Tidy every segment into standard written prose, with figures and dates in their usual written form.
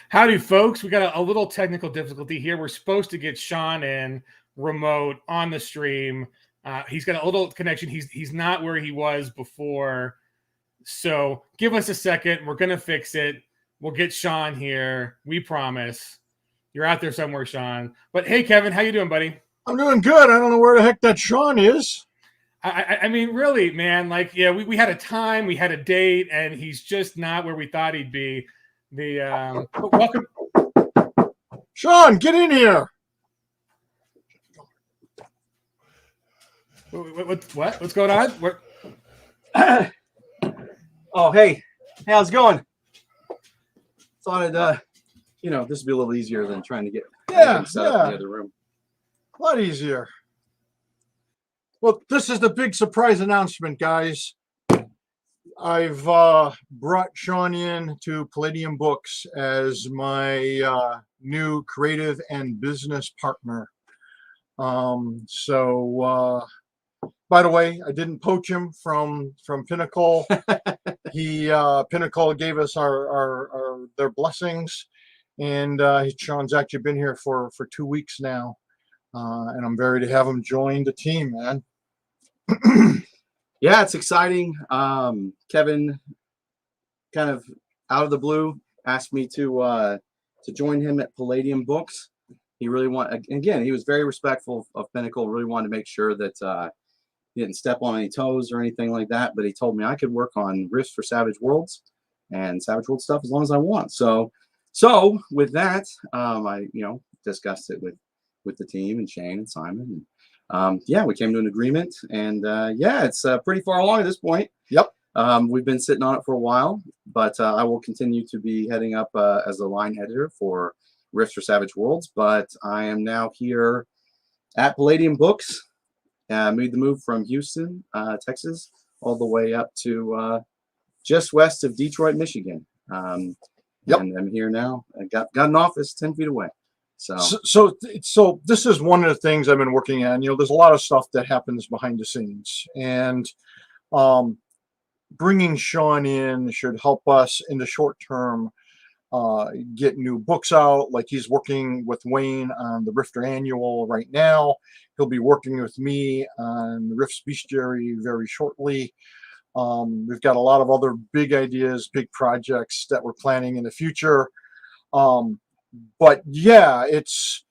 Howdy, folks. We got a little technical difficulty here. We're supposed to get Sean in remote on the stream. He's got a little connection. He's not where he was before. So give us a second. We're going to fix it. We'll get Sean here. We promise. You're out there somewhere, Sean. But hey, Kevin, how you doing, buddy? I'm doing good. I don't know where the heck that Sean is. I mean, really, man, like, yeah, we had a time, we had a date, and he's just not where we thought he'd be. Welcome. Sean, get in here. What's going on? What? Oh, hey, how's it going? Thought I'd, this would be a little easier than trying to get set up in the other room. A lot easier. Well, this is the big surprise announcement, guys. I've brought Sean in to Palladium Books as my new creative and business partner. By the way, I didn't poach him from Pinnacle. Pinnacle gave us their blessings, and Sean's actually been here for 2 weeks now, and I'm very to have him join the team, man. Yeah, it's exciting. Kevin, kind of out of the blue, asked me to join him at Palladium Books. He really he was very respectful of Pinnacle. Really wanted to make sure that he didn't step on any toes or anything like that. But he told me I could work on riffs for Savage Worlds and Savage World stuff as long as I want. So with that, I discussed it with the team and Shane and Simon. And, we came to an agreement, and it's pretty far along at this point. Yep. We've been sitting on it for a while, but I will continue to be heading up as a line editor for Riffs for Savage Worlds. But I am now here at Palladium Books. Made the move from Houston, Texas, all the way up to just west of Detroit, Michigan. Yep. And I'm here now. I got an office 10 feet away. So this is one of the things I've been working on. There's a lot of stuff that happens behind the scenes, and bringing Sean in should help us in the short term get new books out. Like, he's working with Wayne on the Rifter Annual right now. He'll be working with me on the Rift's Bestiary very shortly. We've got a lot of other big ideas, big projects that we're planning in the future. But yeah, it's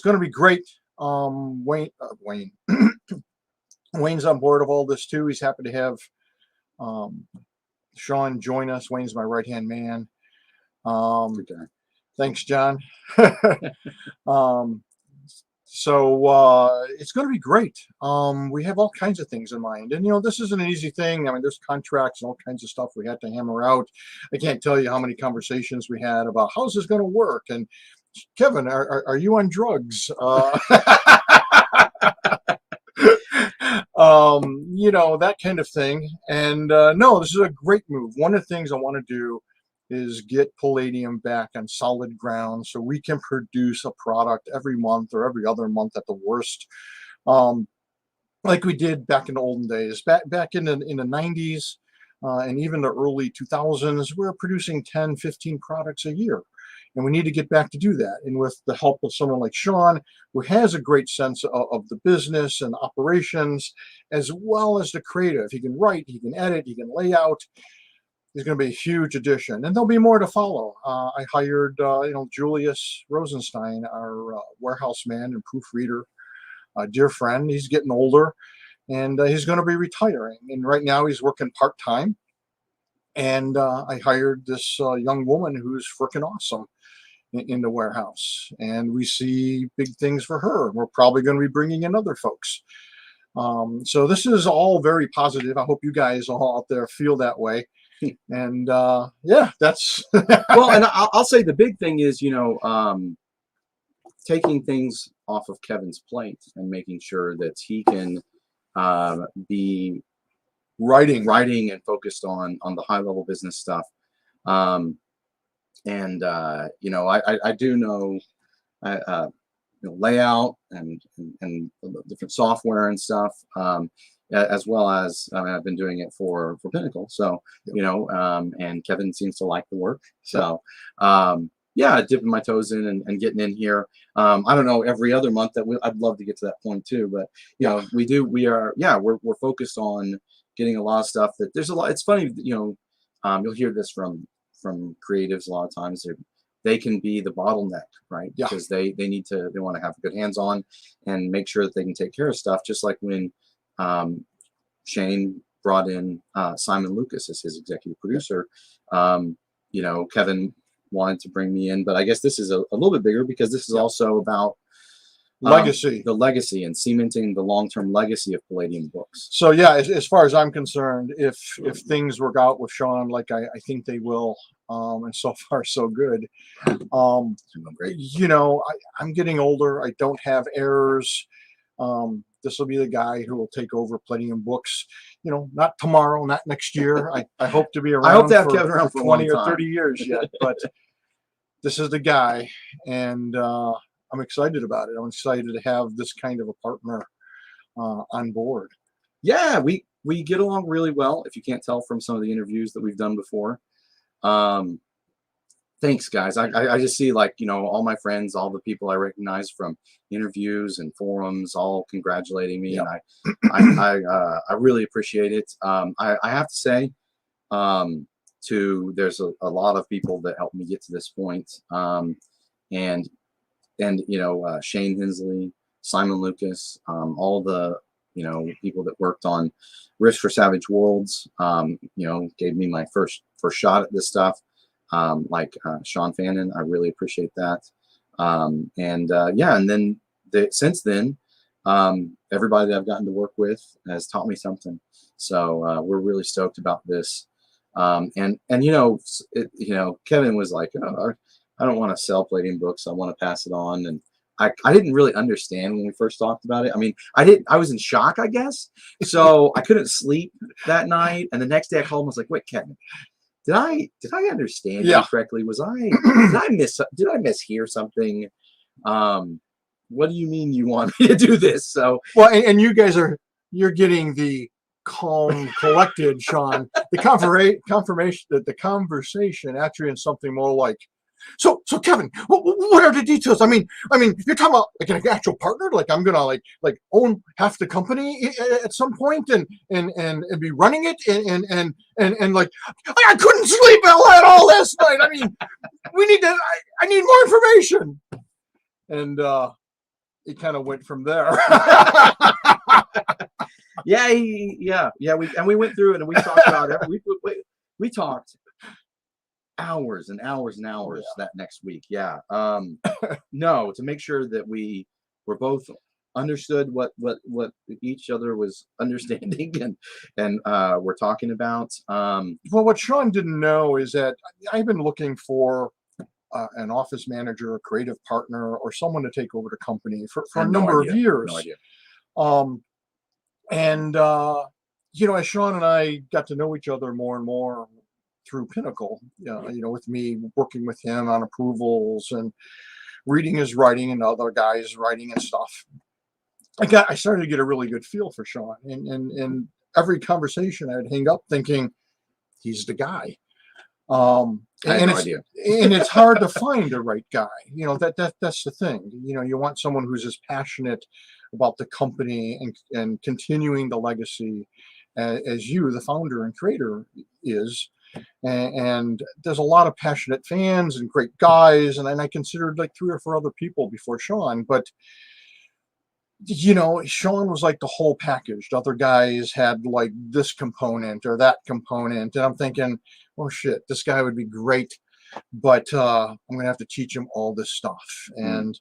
going to be great. Wayne Wayne's on board of all this too. He's happy to have Sean join us. Wayne's my right-hand man. Thanks, John. So it's going to be great. We have all kinds of things in mind, and this isn't an easy thing. I mean, there's contracts and all kinds of stuff we had to hammer out. I can't tell you how many conversations we had about how's this going to work. And Kevin, are you on drugs? That kind of thing. And no, this is a great move. One of the things I want to do is get Palladium back on solid ground so we can produce a product every month or every other month at the worst, like we did back in the olden days. Back in the 90s and even the early 2000s, we were producing 10, 15 products a year. And we need to get back to do that. And with the help of someone like Sean, who has a great sense of the business and operations, as well as the creative. He can write, he can edit, he can lay out. He's going to be a huge addition, and there'll be more to follow. I hired, Julius Rosenstein, our warehouse man and proofreader, a dear friend. He's getting older, and he's going to be retiring. And right now, he's working part-time. And I hired this young woman who's freaking awesome in the warehouse, and we see big things for her. We're probably going to be bringing in other folks. So this is all very positive. I hope you guys all out there feel that way. And that's well, and I'll say the big thing is, taking things off of Kevin's plate and making sure that he can be writing and focused on the high level business stuff. I do know layout and different software and stuff. As well as I've been doing it for Pinnacle, so and Kevin seems to like the work. So yeah, dipping my toes in and getting in here. I don't know, every other month I'd love to get to that point too, but you know, we're focused on getting a lot of stuff that there's a lot. It's funny, you know, you'll hear this from creatives a lot of times. They can be the bottleneck, right? Yeah. Because they want to have good hands on and make sure that they can take care of stuff. Just like when Shane brought in Simon Lucas as his executive producer. You know, Kevin wanted to bring me in, but I guess this is a little bit bigger because this is also about legacy, the legacy, and cementing the long-term legacy of Palladium Books. So yeah, as far as I'm concerned, if things work out with Sean like I think they will, and so far so good, Great. you know, I'm getting older. I don't have heirs. This will be the guy who will take over Palladium Books. You know, not tomorrow, not next year. I hope to be around. I hope to have Kevin around for 20 or time. 30 years yet, but this is the guy, and I'm excited about it. I'm excited to have this kind of a partner on board. Yeah, we get along really well. If you can't tell from some of the interviews that we've done before. Thanks, guys. I just see, like, you know, all my friends, all the people I recognize from interviews and forums, all congratulating me, Yep. and I really appreciate it. I have to say, there's a lot of people that helped me get to this point, and you know, Shane Hensley, Simon Lucas, all the, you know, people that worked on Risk for Savage Worlds, you know, gave me my first shot at this stuff. Like Sean Fannin, I really appreciate that. Yeah, and then since then, everybody that I've gotten to work with has taught me something. So we're really stoked about this. And you know, Kevin was like, oh, I don't want to sell Palladium Books. I want to pass it on. And I didn't really understand when we first talked about it. I mean, I was in shock, I guess. So I couldn't sleep that night. And the next day I called him. I was like, wait, Kevin, did I understand you correctly? Did I mishear something? What do you mean you want me to do this? So well, and you guys you're getting the calm, collected Sean. The confirmation that the conversation actually in something more like, so Kevin, what are the details? I mean, you're talking about like an actual partner, like I'm gonna like own half the company at some point and be running it and like I couldn't sleep at all last night. I mean, I need more information, and it kind of went from there. We went through it and we talked about it. We talked hours and hours and hours that next week. No, to make sure that we were both understood what each other was understanding and we're talking about. Well, what Sean didn't know is that I've been looking for an office manager, a creative partner, or someone to take over the company for a number of years. No idea. You know, as Sean and I got to know each other more and more through Pinnacle, you know, with me working with him on approvals and reading his writing and other guys' writing and stuff, I started to get a really good feel for Sean. And every conversation I'd hang up thinking, he's the guy. I had no idea. And it's hard to find the right guy. You know, that's the thing. You know, you want someone who's as passionate about the company and continuing the legacy as you, the founder and creator, is. And there's a lot of passionate fans and great guys, and I considered like 3 or 4 other people before Sean, but you know, Sean was like the whole package. The other guys had like this component or that component, and I'm thinking, oh shit, this guy would be great, but I'm gonna have to teach him all this stuff. And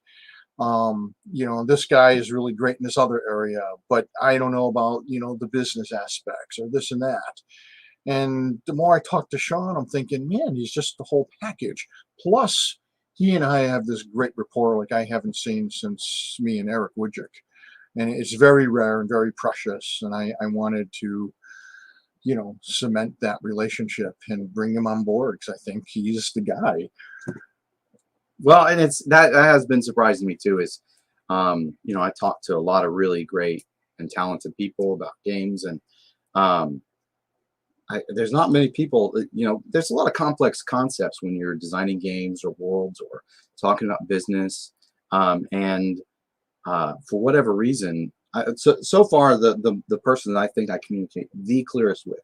you know, this guy is really great in this other area, but I don't know about, you know, the business aspects or this and that. And the more I talk to Sean, I'm thinking, man, he's just the whole package. Plus, he and I have this great rapport like I haven't seen since me and Eric Wojcik. And it's very rare and very precious. And I wanted to, you know, cement that relationship and bring him on board because I think he's the guy. Well, and that has been surprising me too, is, you know, I talked to a lot of really great and talented people about games, and there's not many people, there's a lot of complex concepts when you're designing games or worlds or talking about business. And for whatever reason, so far, the person that I think I communicate the clearest with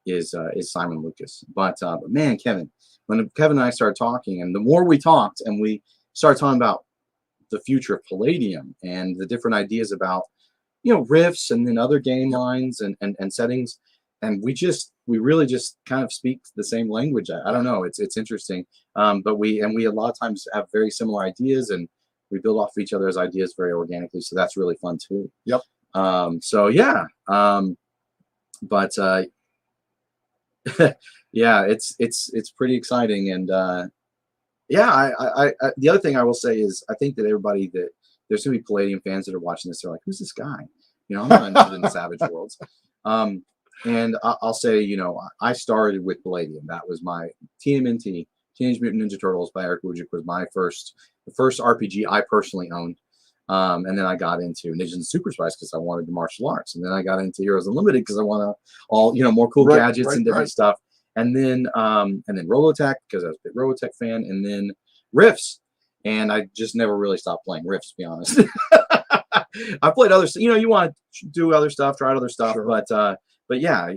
is Simon Lucas. But man, Kevin, when Kevin and I started talking, and the more we talked, and we started talking about the future of Palladium and the different ideas about, riffs and then other game lines and settings, and we really just kind of speak the same language. I don't know, it's interesting. But we a lot of times have very similar ideas, and we build off of each other's ideas very organically. So that's really fun too. Yep. So yeah. But yeah, it's pretty exciting. And yeah, I the other thing I will say is I think that there's gonna be Palladium fans that are watching this. They're like, who's this guy? I'm not interested in the Savage Worlds. And I'll say, I started with Palladium. That was my TMNT, Teenage Mutant Ninja Turtles by Eric Wujcik, was the first RPG I personally owned. And then I got into Ninjas and Super Spies because I wanted the martial arts. And then I got into Heroes Unlimited because I want all, more cool gadgets and different stuff. And then Robotech because I was a big Robotech fan. And then Riffs. And I just never really stopped playing Riffs, to be honest. I played other, you want to do other stuff, try other stuff, sure. But yeah,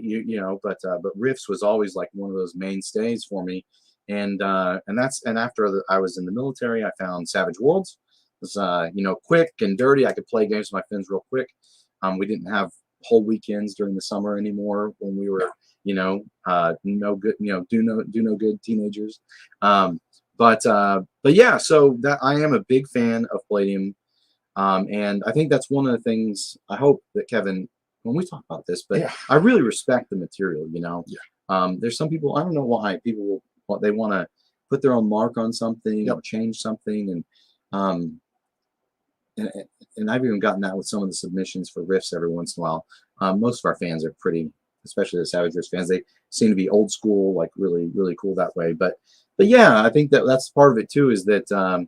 but Riffs was always like one of those mainstays for me. And after I was in the military, I found Savage Worlds. It was quick and dirty. I could play games with my friends real quick. We didn't have whole weekends during the summer anymore when we were no good, do no good teenagers. But yeah, so that I am a big fan of Palladium. And I think that's one of the things I hope that Kevin, when we talk about this, but I really respect the material, there's some people, I don't know why people they want to put their own mark on something or change something. And I've even gotten that with some of the submissions for riffs every once in a while. Most of our fans are pretty, especially the Savage Riffs fans, they seem to be old school, like really, really cool that way. But yeah, I think that's part of it too, is that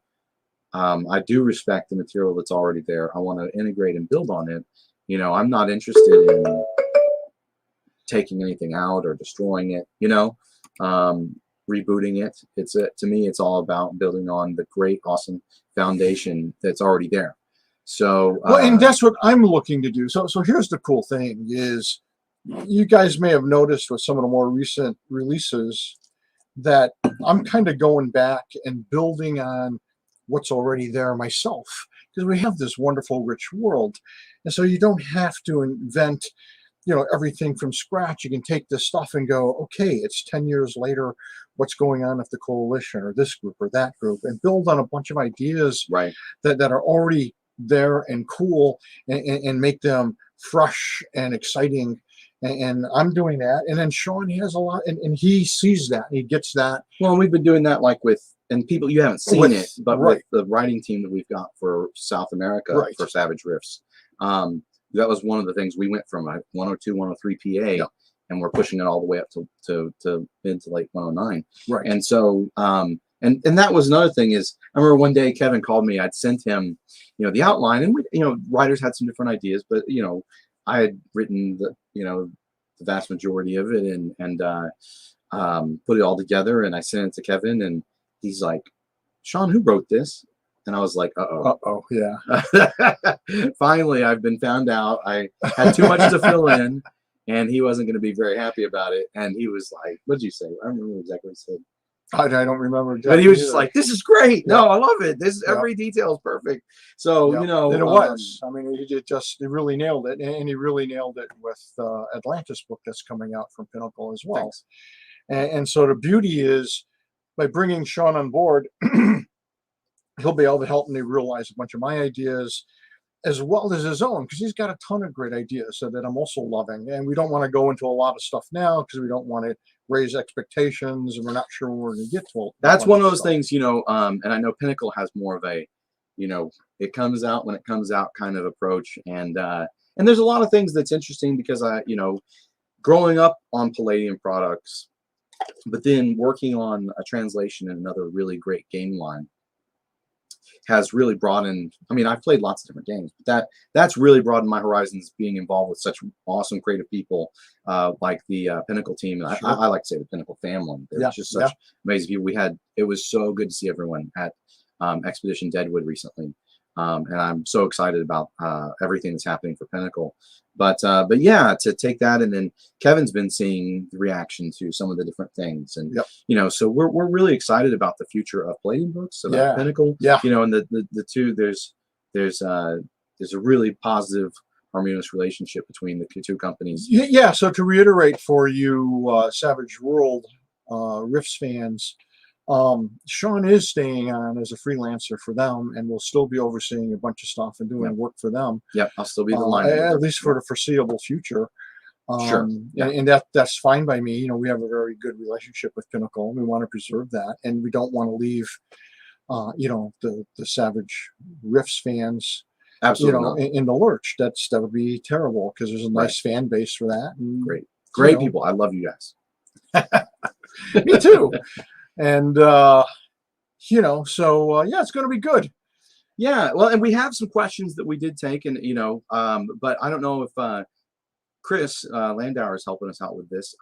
I do respect the material that's already there. I want to integrate and build on it. I'm not interested in taking anything out or destroying it, rebooting it. To me, it's all about building on the great, awesome foundation that's already there. So and that's what I'm looking to do. So here's the cool thing is, you guys may have noticed with some of the more recent releases that I'm kind of going back and building on what's already there myself, because we have this wonderful, rich world. And so you don't have to invent, everything from scratch. You can take this stuff and go, okay, it's 10 years later. What's going on with the coalition or this group or that group, and build on a bunch of ideas that are already there and cool, and make them fresh and exciting. And I'm doing that. And then Sean has a lot, and he sees that, he gets that. Well, we've been doing that and people, you haven't seen it, but with the writing team that we've got for South America for Savage Riffs, that was one of the things. We went from 102, 103 PA, and we're pushing it all the way up to mid to late 109. Right. And so, and that was another thing is, I remember one day Kevin called me. I'd sent him, the outline, and writers had some different ideas, but I had written the vast majority of it, and put it all together, and I sent it to Kevin, and he's like, Sean, who wrote this? And I was like, yeah. Finally, I've been found out. I had too much to fill in, and he wasn't going to be very happy about it. And he was like, what did you say? I don't remember exactly what he said. I don't remember exactly. But he was just like, this is great. No, I love it. Every detail is perfect. So, and it was. I mean, he really nailed it. And he really nailed it with Atlantis book that's coming out from Pinnacle as well. And so the beauty is, by bringing Sean on board, he'll be able to help me realize a bunch of my ideas as well as his own, because he's got a ton of great ideas that I'm also loving. And we don't want to go into a lot of stuff now because we don't want to raise expectations, and we're not sure when we're going to get to it. That's one of those things, and I know Pinnacle has more of a, it comes out when it comes out kind of approach. And there's a lot of things that's interesting because growing up on Palladium products, but then working on a translation and another really great game line has really broadened. I mean, I've played lots of different games, but that's really broadened my horizons, being involved with such awesome creative people like the Pinnacle team. And I like to say the Pinnacle family. They're just such amazing people. It was so good to see everyone at Expedition Deadwood recently. And I'm so excited about everything that's happening for Pinnacle. But yeah, to take that, and then Kevin's been seeing the reaction to some of the different things, and you know, so we're really excited about the future of Palladium Books, about Pinnacle. You know, and the two, there's a really positive, harmonious relationship between the two companies. Yeah. So to reiterate for you, Savage World Rifts fans. Sean is staying on as a freelancer for them, and will still be overseeing a bunch of stuff and doing work for them. I'll still be the line at least for the foreseeable future. And that's fine by me. You know, we have a very good relationship with Pinnacle, and we want to preserve that, and we don't want to leave you know, the Savage Rifts fans in the lurch. That would be terrible, because there's a nice fan base for that. And, great people. I love you guys. Me too. And you know, so yeah, it's going to be good. Yeah, well, and we have some questions that we did take, and you know, but I don't know if Chris Landauer is helping us out with this.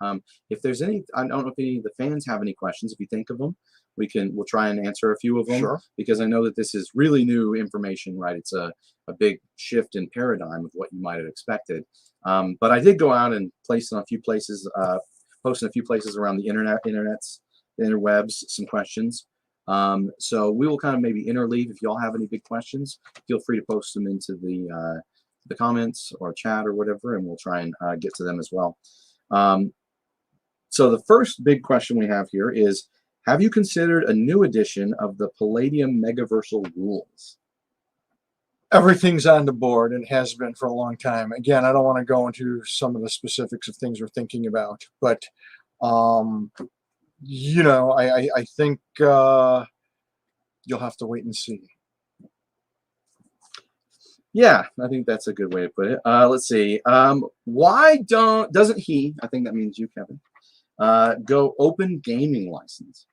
If there's any, I don't know if any of the fans have any questions. If you think of them, we'll try and answer a few of them. Because I know that this is really new information, right? It's a big shift in paradigm of what you might have expected. But I did go out and post in a few places around the interwebs, some questions. So we will kind of maybe interleave. If y'all have any big questions, feel free to post them into the comments or chat or whatever, and we'll try and get to them as well. So the first big question we have here is, have you considered a new edition of the Palladium Megaversal rules? Everything's on the board, and has been for a long time. Again, I don't want to go into some of the specifics of things we're thinking about, but you know, I think you'll have to wait and see. Yeah, I think that's a good way to put it. Let's see. Why doesn't he, I think that means you, Kevin, go open gaming license?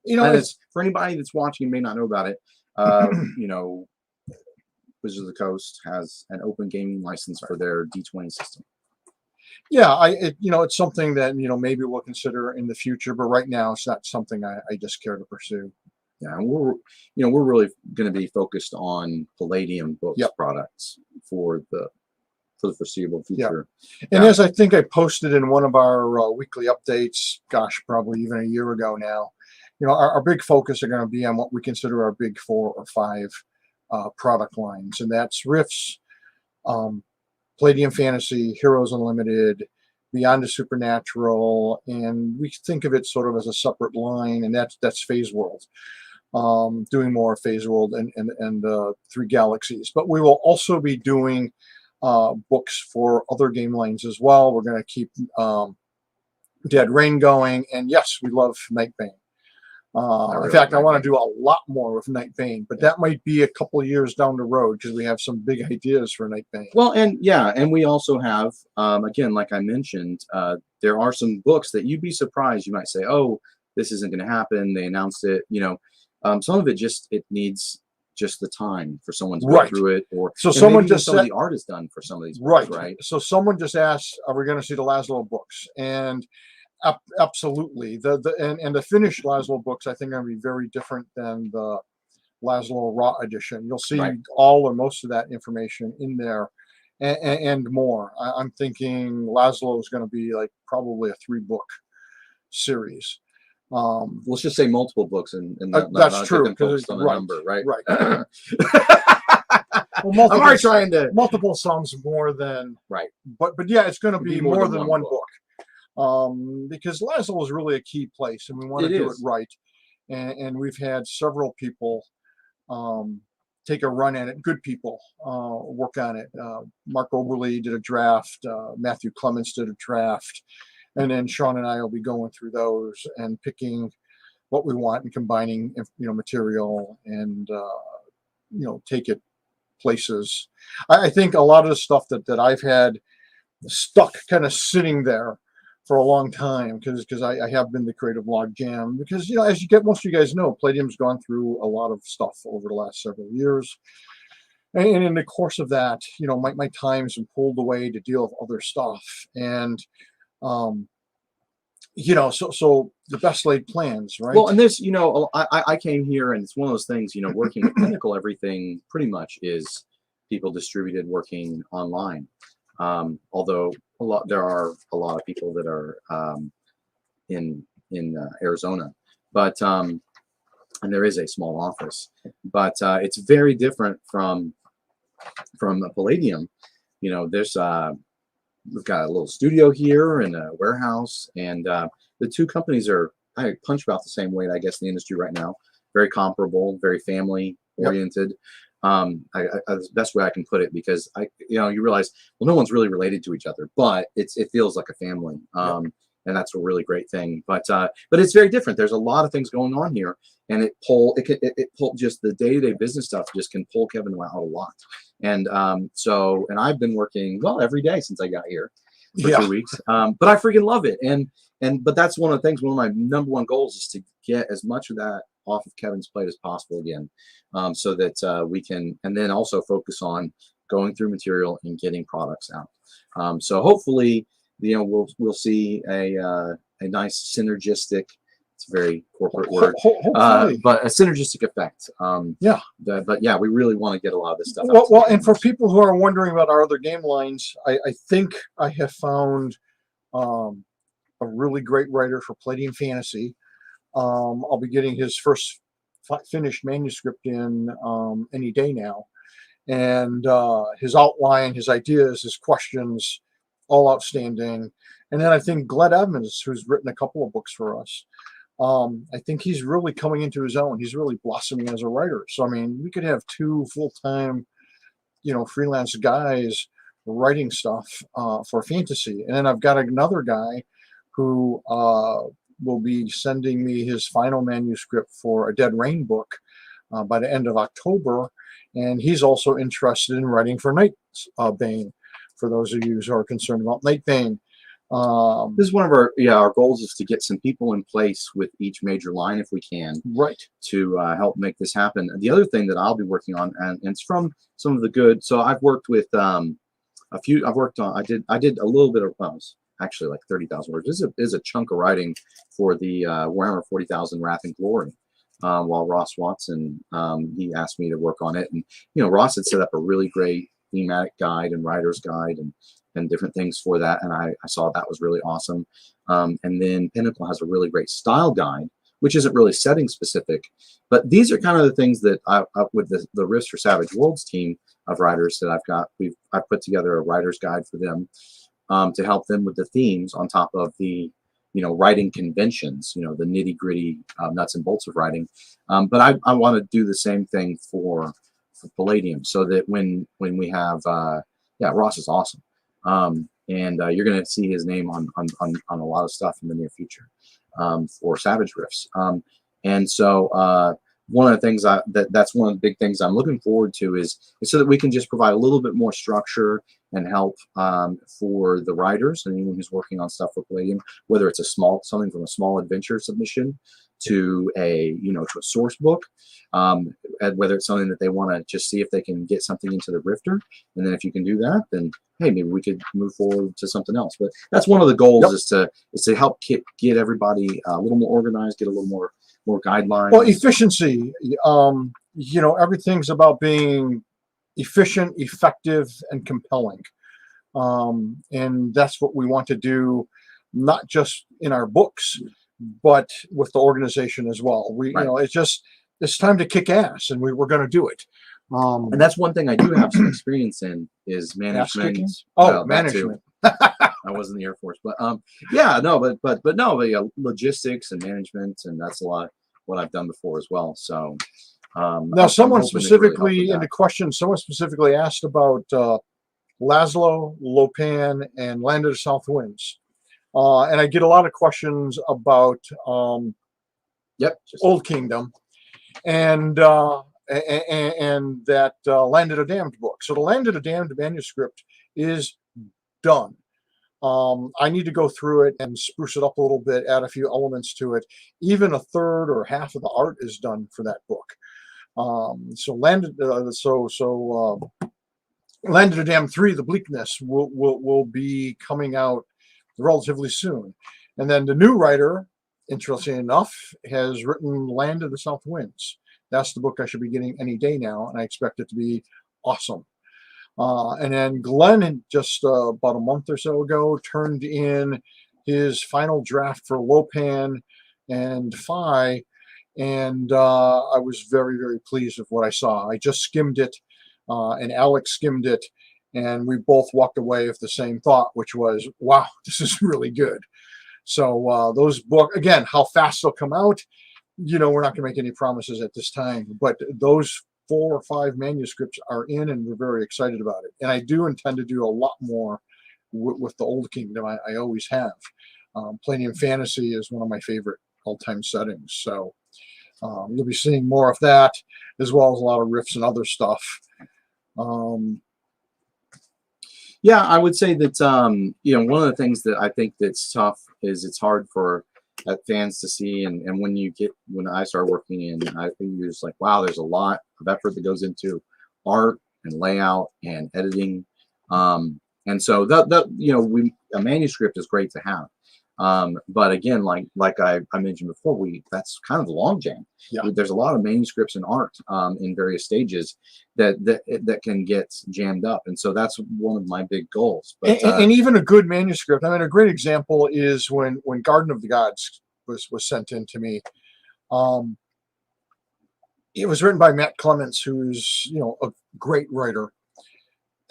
You know, it's for anybody that's watching and may not know about it. You know, Wizards of the Coast has an open gaming license for their D20 system. Yeah, you know, it's something that, you know, maybe we'll consider in the future, but right now it's not something I just care to pursue. Yeah, and we're really going to be focused on Palladium Books products for the foreseeable future. And as I think I posted in one of our weekly updates, gosh, probably even a year ago now, you know, our big focus are going to be on what we consider our big 4 or 5 product lines, and that's Rifts, Palladium Fantasy, Heroes Unlimited, Beyond the Supernatural, and we think of it sort of as a separate line, and that's Phase World. Doing more Phase World and 3 Galaxies, but we will also be doing books for other game lines as well. We're going to keep Dead Rain going, and yes, we love Nightbane. In fact, I want to do a lot more with Nightbane, but that might be a couple of years down the road, because we have some big ideas for Nightbane. Well, and we also have, again, like I mentioned, there are some books that you'd be surprised. You might say, oh, this isn't going to happen. They announced it. You know, some of it it needs just the time for someone to go through it, or so someone just some of the art is done for some of these books, right? So someone just asked, are we going to see the Laszlo books? And absolutely. The finished Laszlo books, I think, are going to be very different than the Laszlo Raw edition. You'll see all or most of that information in there, and more. I'm thinking Laszlo is going to be like probably a 3-book series. Let's just say multiple books, and that's true, because on a number, right? Well, I'm already trying to multiple sounds more than but yeah, it's going to be more than one book. Because Laszlo is really a key place, and we want to do it right. And we've had several people take a run at it, good people work on it. Mark Oberle did a draft, Matthew Clements did a draft, and then Sean and I will be going through those and picking what we want and combining, you know, material, and you know, take it places. I think a lot of the stuff that I've had stuck kind of sitting there for a long time because I have been the creative log jam because as most of you guys know, Palladium's gone through a lot of stuff over the last several years, and in the course of that, my time's been pulled away to deal with other stuff, and so the best laid plans, right? Well, and this, I came here, and it's one of those things, working with Pinnacle, everything pretty much is people distributed working online. Although there are a lot of people that are in Arizona, but and there is a small office, but it's very different from Palladium. There's we've got a little studio here and a warehouse, and the two companies are punch about the same weight, I guess, in the industry right now. Very comparable, very family oriented. The best way I can put it, because you realize, well, no one's really related to each other, but it feels like a family. And that's a really great thing. But it's very different. There's a lot of things going on here, and it pull just the day-to-day business stuff just can pull Kevin out a lot. And and I've been working every day since I got here for 2 weeks. But I freaking love it. But that's one of the things. One of my number one goals is to get as much of that off of Kevin's plate as possible again, so that we can, and then also focus on going through material and getting products out. So hopefully, we'll see a nice synergistic. It's a very corporate word, but a synergistic effect. But yeah, we really want to get a lot of this stuff out. Well, and for people who are wondering about our other game lines, I think I have found a really great writer for Palladium Fantasy. I'll be getting his first finished manuscript in any day now, and his outline, his ideas, his questions, all outstanding. And then I think Glenn Evans, who's written a couple of books for us, I think he's really coming into his own. He's really blossoming as a writer. So I mean, we could have two full-time, freelance guys writing stuff for fantasy. And then I've got another guy who will be sending me his final manuscript for a Dead Rain book by the end of October. And he's also interested in writing for Nightbane, for those of you who are concerned about Nightbane. This is one of our goals, is to get some people in place with each major line if we can, right, to help make this happen. The other thing that I'll be working on, and it's from some of the good. So I've worked with a few. I did a little bit of, actually like 30,000 words. This is a chunk of writing for the Warhammer 40,000 Wrath and Glory. While Ross Watson, he asked me to work on it, and Ross had set up a really great thematic guide and writer's guide and different things for that, and I saw that was really awesome. And then Pinnacle has a really great style guide, which isn't really setting specific, but these are kind of the things that with the Rifts for Savage Worlds team of writers that I've put together a writer's guide for them to help them with the themes on top of the writing conventions, the nitty gritty nuts and bolts of writing. But I want to do the same thing for Palladium, so that when we have Ross is awesome. And you're going to see his name on a lot of stuff in the near future for Savage Rifts. And so one of the things that's one of the big things I'm looking forward to is so that we can just provide a little bit more structure and help for the writers and anyone who's working on stuff for Palladium, whether it's something from a small adventure submission to a to a source book, and whether it's something that they want to just see if they can get something into the Rifter, and then if you can do that, then hey, maybe we could move forward to something else. But that's one of the goals, is to help get everybody a little more organized, get a little more guidelines. Well, efficiency, everything's about being efficient, effective, and compelling. And that's what we want to do, not just in our books, but with the organization as well. It's time to kick ass, and we're going to do it. And that's one thing I do have some experience in, is management. Management. I was in the Air Force, but logistics and management, and that's a lot what I've done before as well. So now, someone specifically in the question, someone specifically asked about Laszlo, Lopan, and Land of the South Winds, and I get a lot of questions about Old Kingdom and that Land of the Damned book. So the Land of the Damned manuscript is done. I need to go through it and spruce it up a little bit, add a few elements to it. Even a third or half of the art is done for that book. Land of the Damned 3, The Bleakness, will be coming out relatively soon. And then the new writer, interestingly enough, has written Land of the South Winds. That's the book I should be getting any day now, and I expect it to be awesome. And then Glenn, had just about a month or so ago, turned in his final draft for Lopan and Phi, and I was very, very pleased with what I saw. I just skimmed it, and Alex skimmed it, and we both walked away with the same thought, which was, wow, this is really good. So those books, again, how fast they'll come out, we're not going to make any promises at this time, but those 4 or 5 manuscripts are in, and we're very excited about it. And I do intend to do a lot more with the Old Kingdom. I always have. Palladium Fantasy is one of my favorite all-time settings. So you'll be seeing more of that, as well as a lot of riffs and other stuff. Yeah, I would say that one of the things that I think that's tough is it's hard for fans to see, and when I started working in, I think you're just like, wow, there's a lot of effort that goes into art and layout and editing, and so a manuscript is great to have. But again, like I mentioned before, that's kind of the log jam. Yeah. There's a lot of manuscripts and art in various stages that can get jammed up, and so that's one of my big goals. But, and even a good manuscript. I mean, a great example is when Garden of the Gods was sent in to me. It was written by Matt Clements, who's a great writer.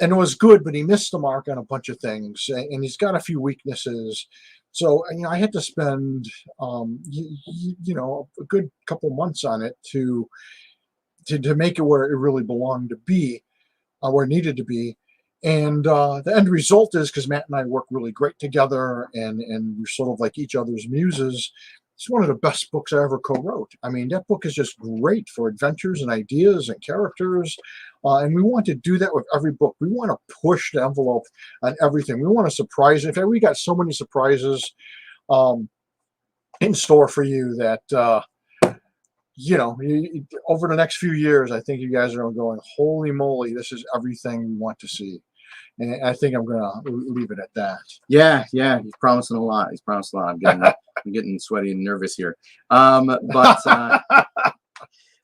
And it was good, but he missed the mark on a bunch of things, and he's got a few weaknesses. So I had to spend a good couple months on it to make it where it really belonged to be, where it needed to be. And the end result is, because Matt and I work really great together, and we're sort of like each other's muses. It's one of the best books I ever co-wrote. I mean, that book is just great for adventures and ideas and characters. And we want to do that with every book. We want to push the envelope on everything. We want to surprise. In fact, we got so many surprises in store for you that, over the next few years, I think you guys are going, holy moly, this is everything we want to see. And I think I'm going to leave it at that. Yeah, he's promising a lot. I'm getting sweaty and nervous here.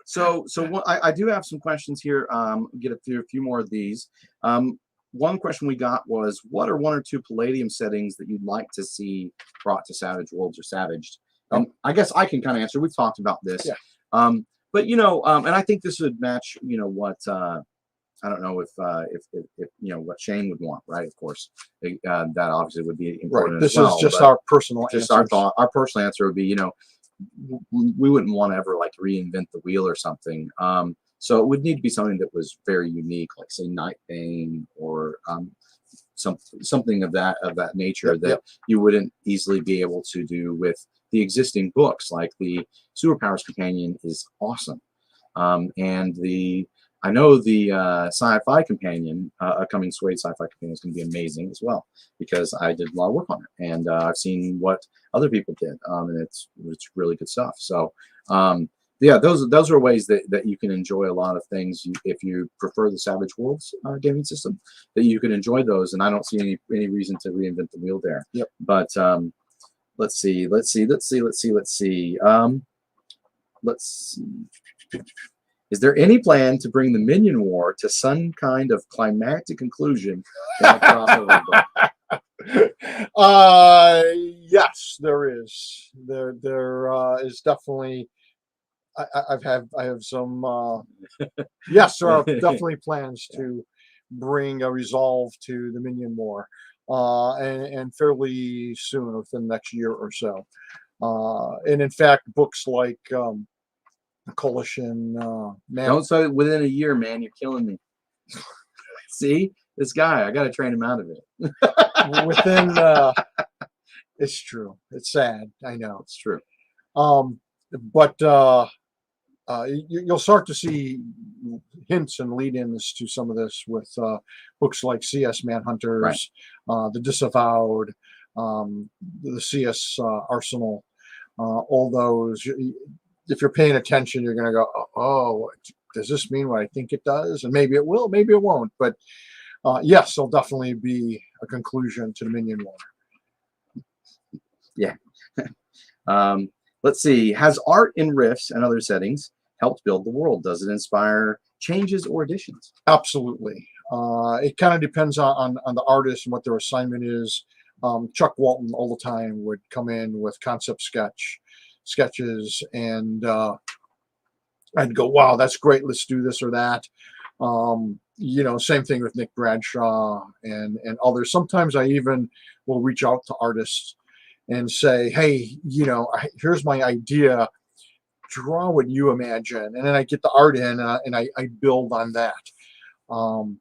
So I do have some questions here. Get a few more of these. One question we got was, what are 1 or 2 Palladium settings that you'd like to see brought to Savage Worlds or Savaged? I guess I can kind of answer. We've talked about this. Yeah. But and I think this would match, what I don't know if what Shane would want, right? Of course, that obviously would be important. Right. This as well, is just our personal just answers. our personal answer would be, we wouldn't want to ever like reinvent the wheel or something. So it would need to be something that was very unique, like say Nightbane or something of that nature that you wouldn't easily be able to do with the existing books. Like the Superpowers Companion is awesome, and I know the Sci-Fi Companion, upcoming Suede Sci-Fi Companion, is going to be amazing as well, because I did a lot of work on it, and I've seen what other people did, and it's really good stuff. So yeah, those are ways that you can enjoy a lot of things if you prefer the Savage Worlds gaming system, that you can enjoy those, and I don't see any reason to reinvent the wheel there. Yep. But let's see. Is there any plan to bring the Minion War to some kind of climactic conclusion in a crossover book? Yes, there is. There is definitely. I have some. Yes, there are definitely plans to bring a resolve to the Minion War, and fairly soon, within the next year or so. And in fact, books like Coalition. Don't say within a year, man. You're killing me. See, this guy, I got to train him out of it. Within, it's true. It's sad. I know. It's true. But you'll start to see hints and lead-ins to some of this with books like CS Manhunters, The Disavowed, the CS Arsenal, all those. If you're paying attention, you're going to go, oh, does this mean what I think it does? And maybe it will, maybe it won't. But yes, there'll definitely be a conclusion to the Minion War. Yeah. Let's see. Has art in riffs and other settings helped build the world? Does it inspire changes or additions? Absolutely. It kind of depends on the artist and what their assignment is. Chuck Walton all the time would come in with concept sketches, and I'd go, wow, that's great. Let's do this or that. Same thing with Nick Bradshaw and others. Sometimes I even will reach out to artists and say, hey, here's my idea. Draw what you imagine. And then I get the art in and I build on that. I'm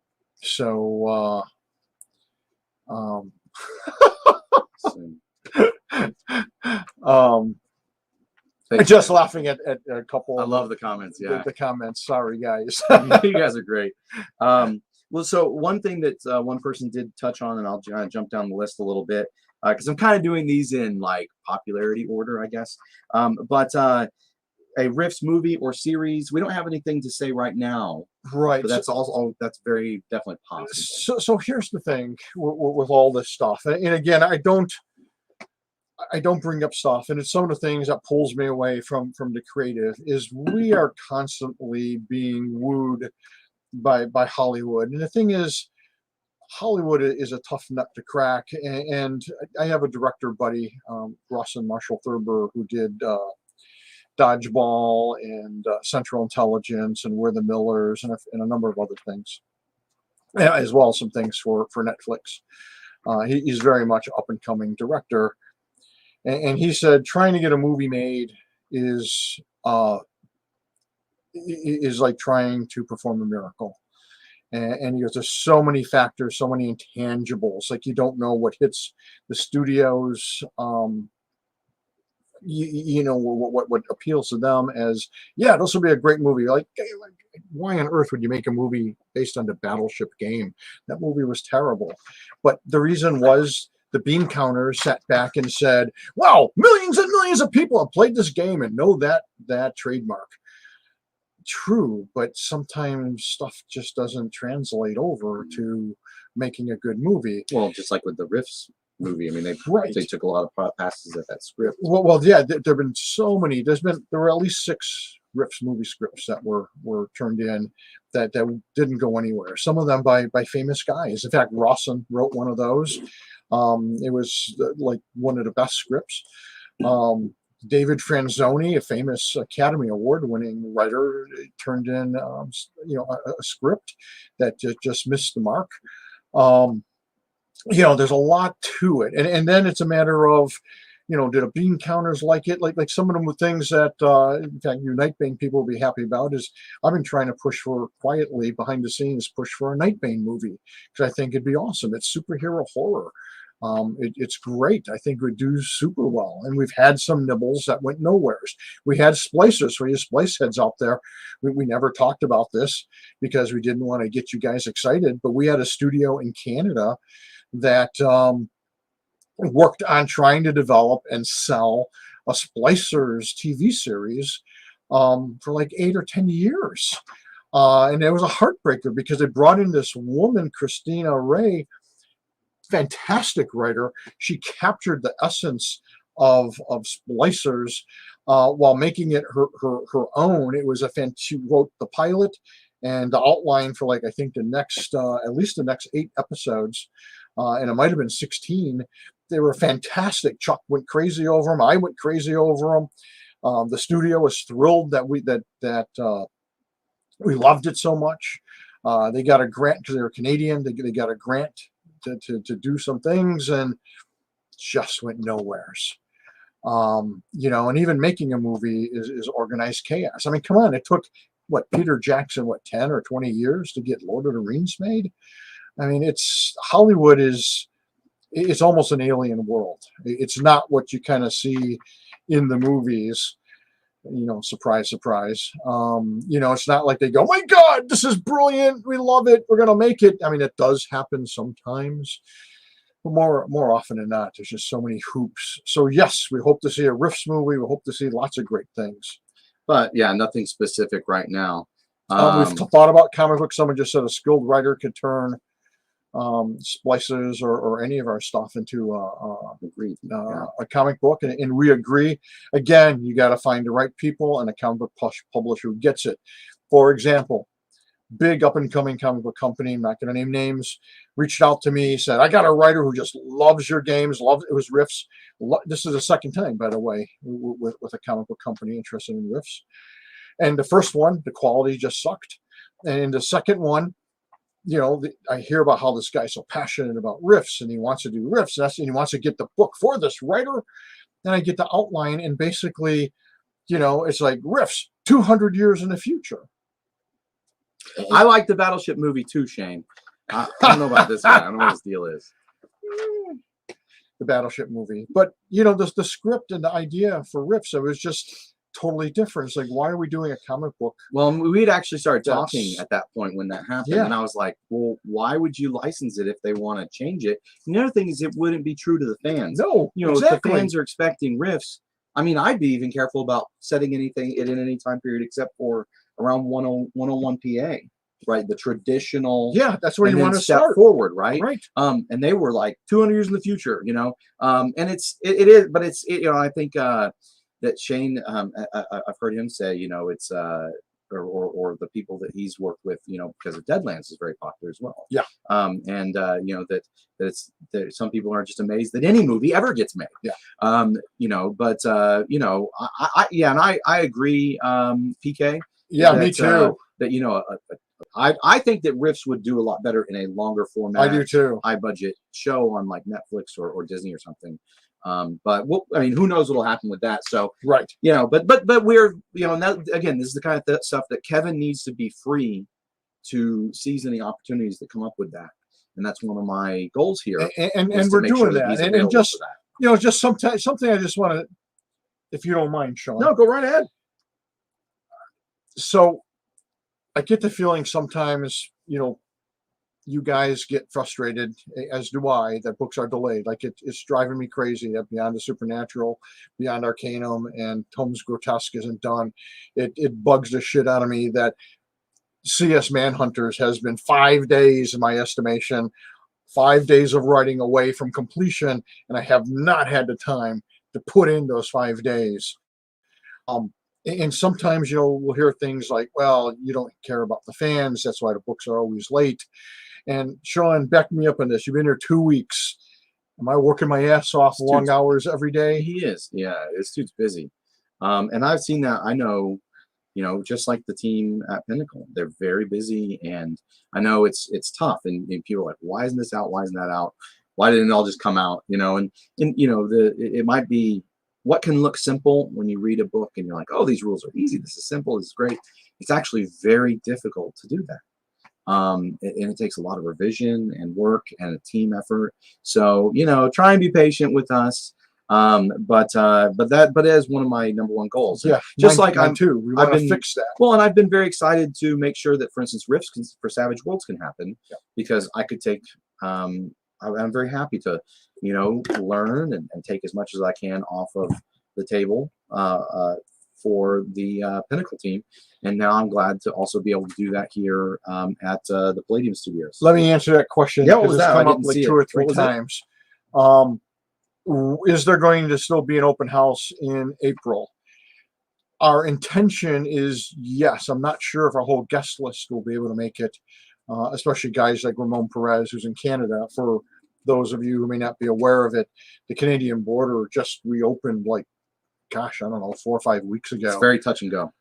just laughing at a couple. I love the comments. Yeah, the comments. Sorry, guys. You guys are great. Well, so one thing that one person did touch on, and I'll jump down the list a little bit because I'm kind of doing these in like popularity order, I guess. But a Riffs movie or series, we don't have anything to say right now. Right. But that's that's very definitely possible. So here's the thing with all this stuff, and again, I don't bring up stuff, and it's some of the things that pulls me away from the creative is we are constantly being wooed by Hollywood. And the thing is, Hollywood is a tough nut to crack. And I have a director buddy, Rawson Marshall Thurber, who did Dodgeball and Central Intelligence and We're the Millers and a number of other things, as well as some things for Netflix. He's very much up and coming director. And he said trying to get a movie made is like trying to perform a miracle. And he goes, there's so many factors, so many intangibles. Like you don't know what hits the studios. What appeals to them as, yeah, this will be a great movie. Like, why on earth would you make a movie based on the Battleship game? That movie was terrible. But the reason was the bean counters sat back and said, wow, millions and millions of people have played this game and know that trademark. True, but sometimes stuff just doesn't translate over to making a good movie. Well, just like with the Riffs movie, I mean, they took a lot of passes at that script. Well, yeah, there have been so many. There were at least 6 Riffs movie scripts that were turned in that didn't go anywhere. Some of them by famous guys. In fact, Rawson wrote one of those. It was like one of the best scripts. David Franzoni, a famous Academy Award-winning writer, turned in a script that just missed the mark. There's a lot to it, and then it's a matter of, did the bean counters like it? Like some of them were things that, in fact, you Nightbane people will be happy about. Is I've been trying to push for quietly behind the scenes, push for a Nightbane movie because I think it'd be awesome. It's superhero horror. It's great. I think it would do super well. And we've had some nibbles that went nowheres. We had splicers for you splice heads out there. We never talked about this because we didn't want to get you guys excited. But we had a studio in Canada that worked on trying to develop and sell a Splicers TV series for like 8 or 10 years. And it was a heartbreaker because they brought in this woman, Christina Ray, fantastic writer. She captured the essence of Splicers while making it her own. It was she wrote the pilot and the outline for like, I think the next, at least the next 8 episodes. And it might've been 16. They were fantastic. Chuck went crazy over them. I went crazy over them. The studio was thrilled that we loved it so much. They got a grant because they were Canadian. They got a grant to do some things and just went nowheres. And even making a movie is organized chaos. I mean, come on, it took Peter Jackson 10 or 20 years to get Lord of the Rings made. I mean, Hollywood it's almost an alien world. It's not what you kind of see in the movies. surprise, surprise. It's not like they go, my God, this is brilliant. We love it. We're going to make it. I mean, it does happen sometimes. But more often than not, there's just so many hoops. So yes, we hope to see a Rifts movie. We hope to see lots of great things. But yeah, nothing specific right now. We've thought about comic books. Someone just said a skilled writer could turn splices or any of our stuff into a comic book, and we agree. Again, you got to find the right people and a comic book publisher who gets it. For example, big up-and-coming comic book company, I'm not going to name names, reached out to me, said, I got a writer who just loves your games, loves it was Rifts. This is the second time, by the way, with a comic book company interested in Rifts. And the first one, the quality just sucked. And the second one, I hear about how this guy's so passionate about Rifts, and he wants to do Rifts, and he wants to get the book for this writer. And I get the outline, and basically, it's like Rifts 200 years in the future. I like the Battleship movie too, Shane. I don't know about this guy. I don't know what his deal is. The Battleship movie. But, the script and the idea for Rifts, it was just totally different. It's like, why are we doing a comic book? Well, we'd actually started talking at that point when that happened. Yeah. And I was like, well, why would you license it if they want to change it? And the other thing is it wouldn't be true to the fans. No, If the fans are expecting Rifts, I mean, I'd be even careful about setting anything in any time period except for around 101 PA, right? The traditional. Yeah, that's where you want to step start forward, right? Right. And they were like 200 years in the future, and it is, but it's, I think that Shane, I've heard him say, it's, or the people that he's worked with, because of Deadlands is very popular as well. Yeah. That some people are just amazed that any movie ever gets made. Yeah. And I agree, PK. Yeah, me too. I think that Rifts would do a lot better in a longer format. I do too. High budget show on like Netflix or Disney or something. But who knows what'll happen with that? So right, but we're now, again, this is the kind of stuff that Kevin needs to be free to seize any opportunities that come up with that, and that's one of my goals here. And we're doing that, and just just something I just want to, if you don't mind, Sean. No, go right ahead. So I get the feeling sometimes, you guys get frustrated, as do I, that books are delayed. Like it's driving me crazy that Beyond the Supernatural, Beyond Arcanum, and Tom's Grotesque isn't done. It bugs the shit out of me that CS Manhunters has been 5 days, in my estimation, 5 days of writing away from completion, and I have not had the time to put in those 5 days. And sometimes, we'll hear things like, well, you don't care about the fans. That's why the books are always late. And Sean, back me up on this. You've been here 2 weeks. Am I working my ass off long hours every day? He is. Yeah, this dude's busy. And I've seen that. I know, just like the team at Pinnacle, they're very busy. And I know it's tough. And people are like, why isn't this out? Why isn't that out? Why didn't it all just come out? It might be, what can look simple when you read a book and you're like, oh, these rules are easy. This is simple. This is great. It's actually very difficult to do that. And it takes a lot of revision and work and a team effort. So, try and be patient with us. But that is one of my number one goals. Yeah. Just like I'm too. We want to fix that. Well, and I've been very excited to make sure that, for instance, Rifts for Savage Worlds can happen, because I could take, I'm very happy to, learn and take as much as I can off of the table for the Pinnacle team. And now I'm glad to also be able to do that here at the Palladium Studios. Let me answer that question. Yeah, what was that? Come up like 2 or 3 times. Is there going to still be an open house in April? Our intention is yes. I'm not sure if our whole guest list will be able to make it, especially guys like Ramon Perez, who's in Canada. For those of you who may not be aware of it, the Canadian border just reopened like, gosh, I don't know, 4 or 5 weeks ago. It's very touch and go.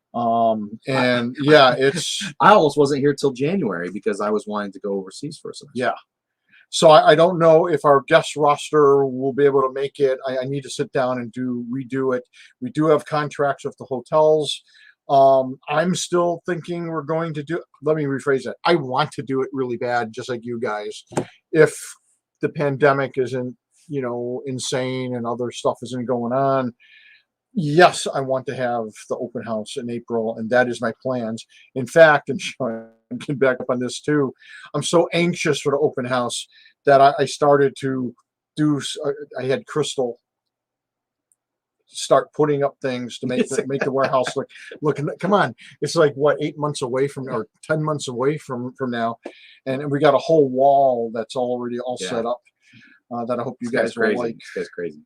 And yeah, it's. I almost wasn't here till January because I was wanting to go overseas for a semester. Yeah. So I don't know if our guest roster will be able to make it. I need to sit down and redo it. We do have contracts with the hotels. I'm still thinking we're going to do. Let me rephrase that. I want to do it really bad, just like you guys. If the pandemic isn't, insane and other stuff isn't going on, yes, I want to have the open house in April, and that is my plans. In fact, and Sean can back up on this too, I'm so anxious for the open house that I started to do. I had Crystal start putting up things to make the warehouse look. Come on, it's like what, 8 months away from, or 10 months away from now, and we got a whole wall that's already all set up. That I hope you guys will like. This guy's crazy.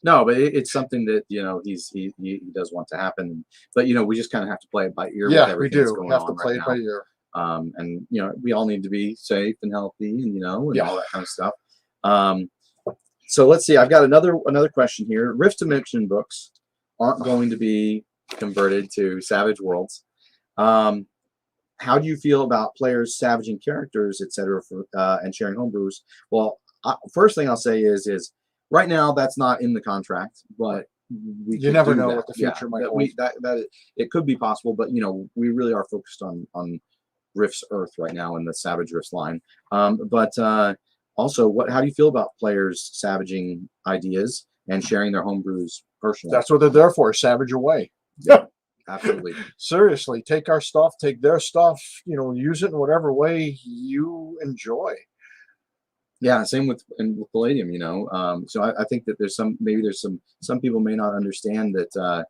No, but it's something that he does want to happen. But we just kind of have to play it by ear. Yeah, with we everything do that's going have on to play right it by now. ear. And we all need to be safe and healthy, and all that kind of stuff. So let's see. I've got another question here. Rift Dimension books aren't going to be converted to Savage Worlds. How do you feel about players savaging characters, etc., and sharing homebrews? Well, first thing I'll say is right now that's not in the contract, but you never know what the future might hold. That it could be possible, but we really are focused on Rift's Earth right now in the Savage Rifts line. Also, how do you feel about players savaging ideas and sharing their homebrews personally? That's what they're there for. Savage away. Yeah, absolutely. Seriously, take our stuff, take their stuff. Use it in whatever way you enjoy. Yeah, same with Palladium. So I think that there's some people may not understand that.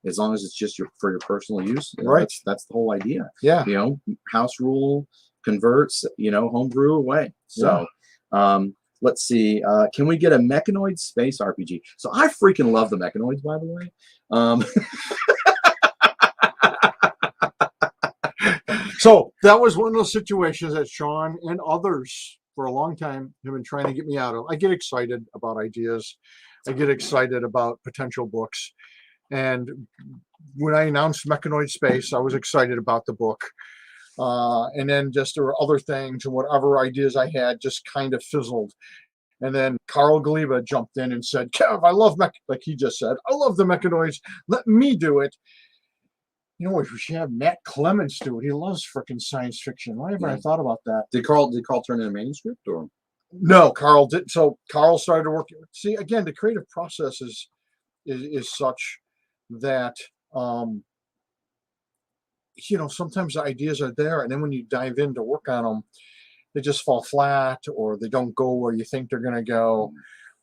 As long as it's just for your personal use, right? That's the whole idea. Yeah. House rule converts. Homebrew away. So, let's see. Can we get a Mechanoid space RPG? So I freaking love the Mechanoids, by the way. So that was one of those situations that Sean and others for a long time have been trying to get me out of. I get excited about ideas. I get excited about potential books. And when I announced Mechanoid Space, I was excited about the book. And then just there were other things, and whatever ideas I had just kind of fizzled. And then Carl Galiba jumped in and said, Kev, I love like he just said, I love the Mechanoids. Let me do it. We should have Matt Clements do it. He loves freaking science fiction. Why haven't I thought about that? Did Carl turn in a manuscript, or? No, Carl did. So Carl started working. See, again, the creative process is such that sometimes the ideas are there, and then when you dive in to work on them, they just fall flat, or they don't go where you think they're going to go.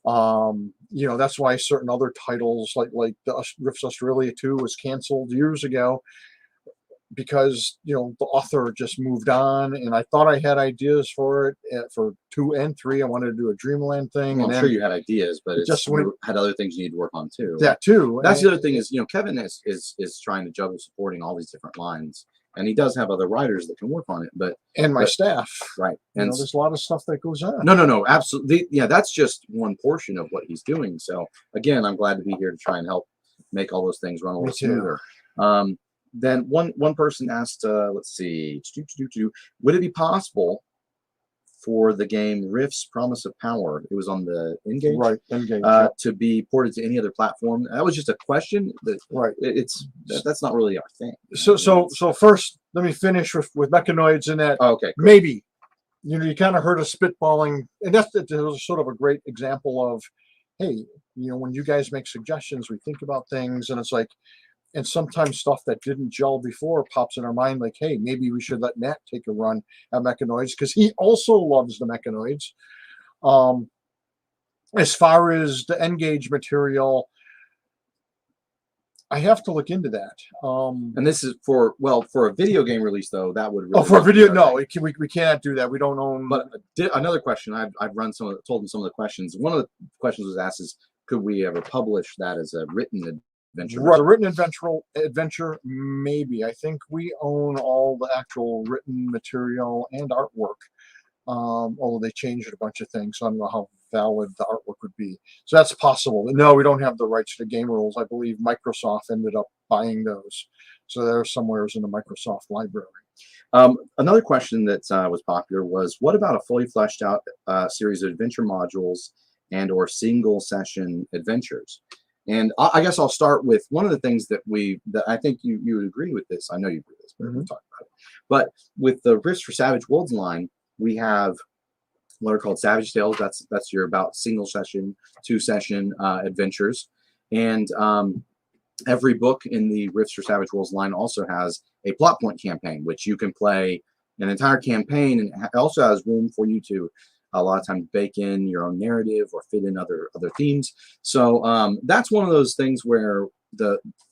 That's why certain other titles like the Rifts Australia 2 was canceled years ago, because the author just moved on, and I thought I had ideas for it for 2 and 3. I wanted to do a Dreamland thing. Well, I'm sure you had ideas, but it just had other things you need to work on too. That too. That's the other thing is Kevin is trying to juggle supporting all these different lines, and he does have other writers that can work on it, and my staff, right? And there's a lot of stuff that goes on. No, absolutely. Yeah, that's just one portion of what he's doing. So again, I'm glad to be here to try and help make all those things run a little smoother. Then one person asked, let's see, would it be possible for the game Rift's Promise of Power? It was on the Engage, right? Engage, to be ported to any other platform. That was just a question. Right. That's not really our thing. So first, let me finish with Mechanoids in that. Oh, okay. Cool. Maybe, you kind of heard us spitballing, and that was sort of a great example of, hey, when you guys make suggestions, we think about things, and it's like. And sometimes stuff that didn't gel before pops in our mind, like, hey, maybe we should let Matt take a run at Mechanoids, because he also loves the Mechanoids. As far as the Engage material, I have to look into that. And this is for a video game release, though. That would really for a video, no, we can't do that. We don't own. But another question, I've told him some of the questions. One of the questions was asked is, could we ever publish that as a written adventure? Right, a written adventure, maybe. I think we own all the actual written material and artwork. Although they changed a bunch of things, so I don't know how valid the artwork would be. So that's possible. But no, we don't have the rights to game rules. I believe Microsoft ended up buying those, so they're somewhere in the Microsoft library. Another question that was popular was, what about a fully fleshed out series of adventure modules and or single session adventures? And I guess I'll start with one of the things that I think you would agree with this. I know you agree with this, but we'll talk about it. But with the Rifts for Savage Worlds line, we have what are called Savage Tales. That's your about single session, 2 session adventures. And every book in the Rifts or Savage Worlds line also has a plot point campaign, which you can play an entire campaign, and it also has room for you to a lot of times bake in your own narrative or fit in other themes. So that's one of those things where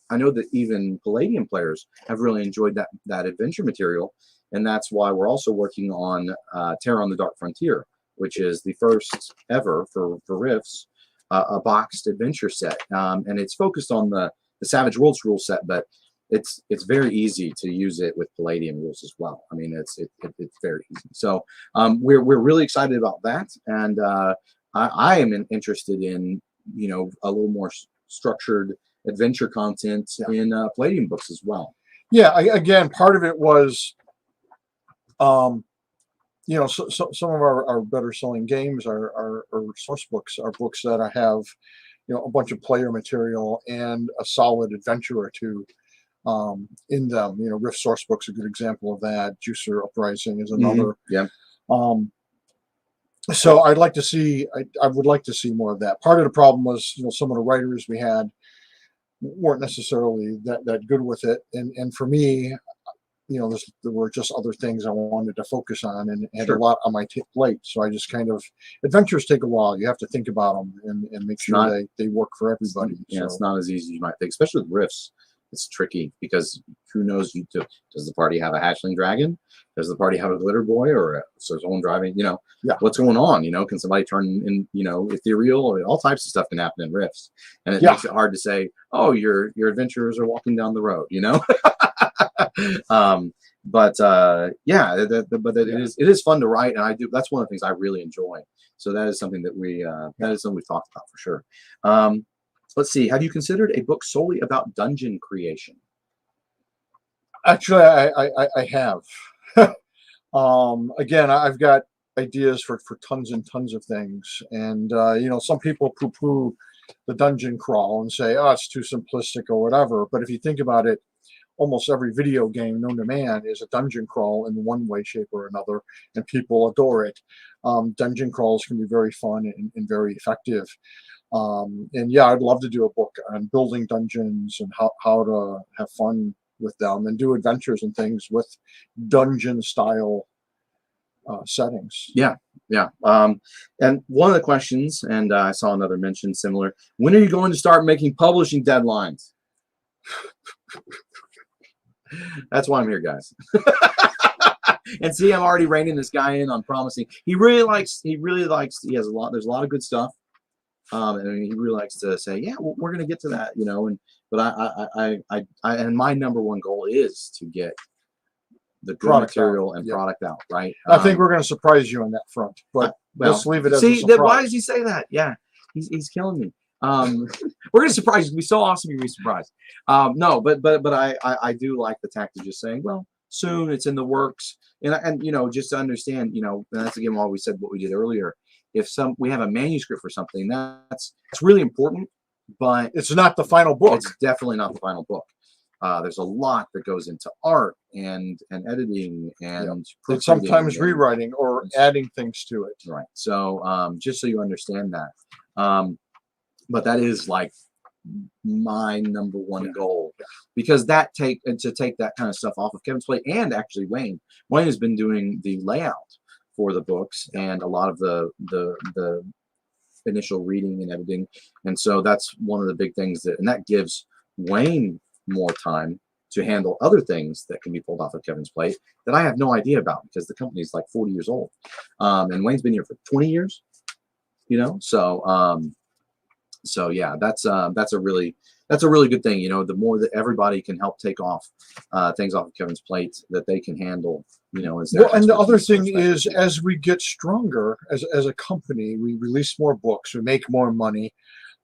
I know that even Palladium players have really enjoyed that adventure material, and that's why we're also working on Terror on the Dark Frontier, which is the first ever for Rifts, a boxed adventure set, and it's focused on the Savage Worlds rule set, but it's very easy to use it with Palladium rules as well. I mean, it's very easy. So we're really excited about that, and I am interested in a little more structured adventure content in Palladium books as well. Yeah, again, part of it was, so some of our better selling games are source books, are books that I have, a bunch of player material and a solid adventure or two in them. Rift source book's a good example of that. Juicer Uprising is another. Yeah. So I'd like to see, I would like to see more of that. Part of the problem was, some of the writers we had weren't necessarily that good with it, and for me, there were just other things I wanted to focus on, and had a lot on my plate. So I just adventures take a while. You have to think about them and make sure they work for everybody. Yeah, it's not as easy as you might think, especially with Rifts. It's tricky because who knows? Does the party have a hatchling dragon? Does the party have a glitter boy, or someone driving? What's going on? Can somebody turn in? Ethereal, or all types of stuff can happen in Rifts, and it makes it hard to say, oh, your adventurers are walking down the road. But it is fun to write, and that's one of the things I really enjoy. So that is something that we've talked about for sure. Let's see. Have you considered a book solely about dungeon creation? Actually, I have. Again, I've got ideas for tons and tons of things, and some people poo-poo the dungeon crawl and say, oh, it's too simplistic or whatever. But if you think about it, almost every video game known to man is a dungeon crawl in one way, shape, or another, and people adore it. Dungeon crawls can be very fun and very effective. And yeah, I'd love to do a book on building dungeons and how to have fun with them and do adventures and things with dungeon style settings. Yeah. And one of the questions, and I saw another mention similar, when are you going to start making publishing deadlines? That's why I'm here, guys. And see, I'm already reining this guy in on promising. He has there's a lot of good stuff. And he really likes to say, yeah, well, we're going to get to that, but and my number one goal is to get the good material and product out, right? I think we're going to surprise you on that front, but let's leave it as a surprise. Why does he say that? Yeah, he's killing me. We're going to surprise you. It's going to be so awesome. You're going to be surprised. No, but I do like the tact of just saying, well, soon, it's in the works. And just to understand, and that's again why we said what we did earlier. If we have a manuscript for something, that's really important, but it's not the final book. It's definitely not the final book. There's a lot that goes into art and editing and sometimes rewriting or adding things to it. Right. So just so you understand that. But that is like my number one goal, because to take that kind of stuff off of Kevin's plate, and actually Wayne has been doing the layout for the books and a lot of the initial reading and editing, and so that's one of the big things that gives Wayne more time to handle other things that can be pulled off of Kevin's plate that I have no idea about, because the company is like 40 years old, and Wayne's been here for 20 years, so yeah, that's a really good thing. The more that everybody can help take off things off of Kevin's plate that they can handle, and the other thing is, as we get stronger as a company, we release more books, we make more money.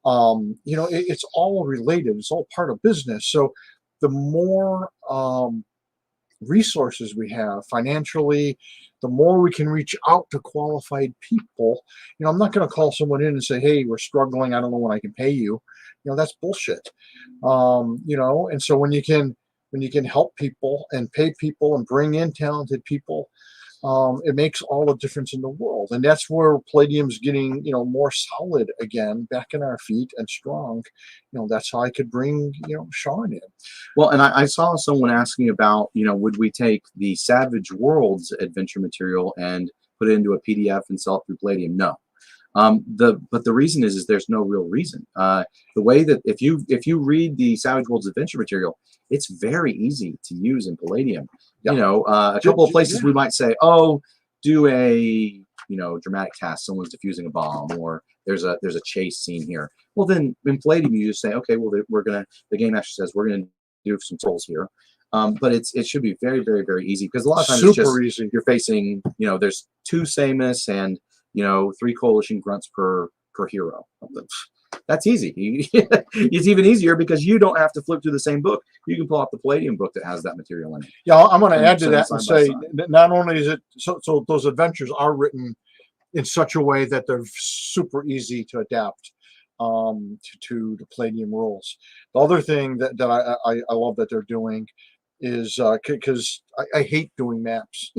It's all related. It's all part of business. So the more resources we have financially, the more we can reach out to qualified people. I'm not going to call someone in and say, hey, we're struggling, I don't know when I can pay you. That's bullshit. And so when you can help people and pay people and bring in talented people, it makes all the difference in the world. And that's where Palladium's getting, more solid again, back in our feet and strong. That's how I could bring, Sean in. Well, and I saw someone asking about, would we take the Savage Worlds adventure material and put it into a PDF and sell it through Palladium? No. But the reason is there's no real reason. The way that if you read the Savage Worlds adventure material, it's very easy to use in Palladium. Yeah. A couple of places we might say, oh, do a dramatic task, someone's defusing a bomb, or there's a chase scene here. Well, then in Palladium you just say, okay, well the game master says we're gonna do some souls here. But it should be very, very, very easy, because a lot of times Super easy. You're facing, there's 2 Samus and 3 coalition grunts per hero. That's easy. It's even easier because you don't have to flip through the same book. You can pull out the Palladium book that has that material in it. Yeah, I'm going to add to that and say that not only is it so those adventures are written in such a way that they're super easy to adapt to the Palladium rules. The other thing that I love that they're doing is because I hate doing maps.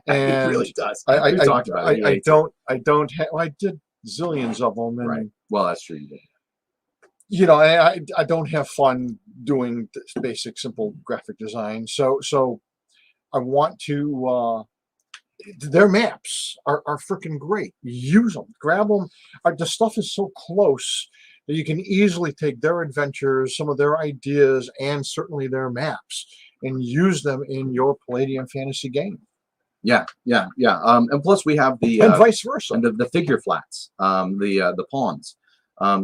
And it really does. I don't have. I did zillions of them, and right. Well, that's true. You did. I don't have fun doing this basic simple graphic design. So I want to. Their maps are freaking great. Use them, grab them. The stuff is so close that you can easily take their adventures, some of their ideas, and certainly their maps, and use them in your Palladium fantasy game. Yeah. And plus we have the and vice versa, and the figure flats, the pawns.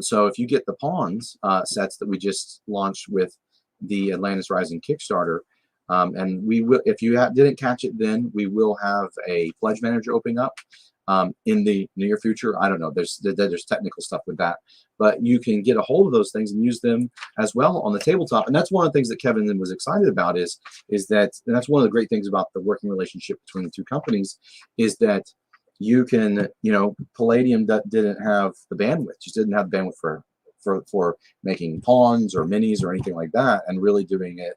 So if you get the pawns sets that we just launched with the Atlantis Rising Kickstarter, and we will, if you didn't catch it, then we will have a pledge manager opening up in the near future. I don't know. There's technical stuff with that, but you can get a hold of those things and use them as well on the tabletop. And that's one of the things that Kevin was excited about is that, and that's one of the great things about the working relationship between the two companies, is that you can, Palladium that didn't have the bandwidth, just didn't have the bandwidth for making pawns or minis or anything like that, and really doing it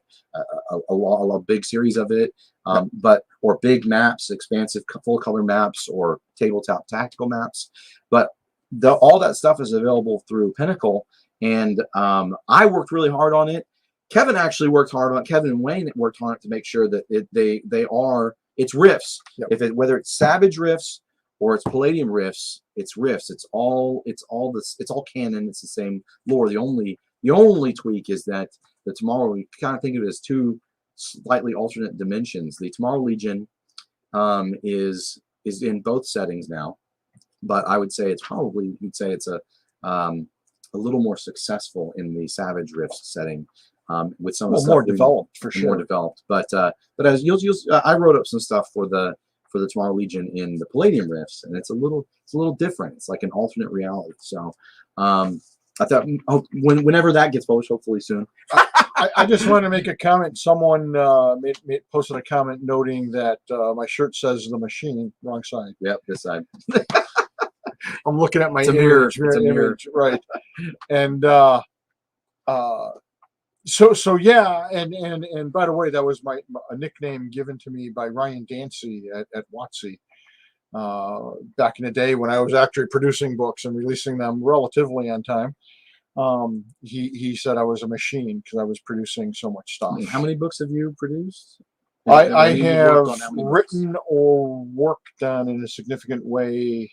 a big series of it, or big maps, expansive full color maps, or tabletop tactical maps. But all that stuff is available through Pinnacle, and I worked really hard on it. Kevin actually worked hard on it. Kevin and Wayne worked on it to make sure that it's riffs. Yep. Whether it's Savage riffs or it's Palladium riffs, it's riffs. It's all canon. It's the same lore. The only tweak is that the Tomorrow, we kind of think of it as 2 slightly alternate dimensions. The Tomorrow Legion is in both settings now, but I would say it's probably, you'd say it's a little more successful in the Savage Rifts setting, with some of the stuff more developed, for sure. More developed, but as I wrote up some stuff for the Tomorrow Legion in the Palladium Rifts, and it's a little different. It's like an alternate reality. So I thought, whenever that gets published, hopefully soon. I just want to make a comment. Someone posted a comment noting that my shirt says "the machine," wrong side. Yep, this side. I'm looking at my image. It's a mirror, right? And so yeah, and by the way, that was a nickname given to me by Ryan Dancy at WotC back in the day when I was actually producing books and releasing them relatively on time. He said I was a machine because I was producing so much stuff. How many books have you produced? I have written or worked on in a significant way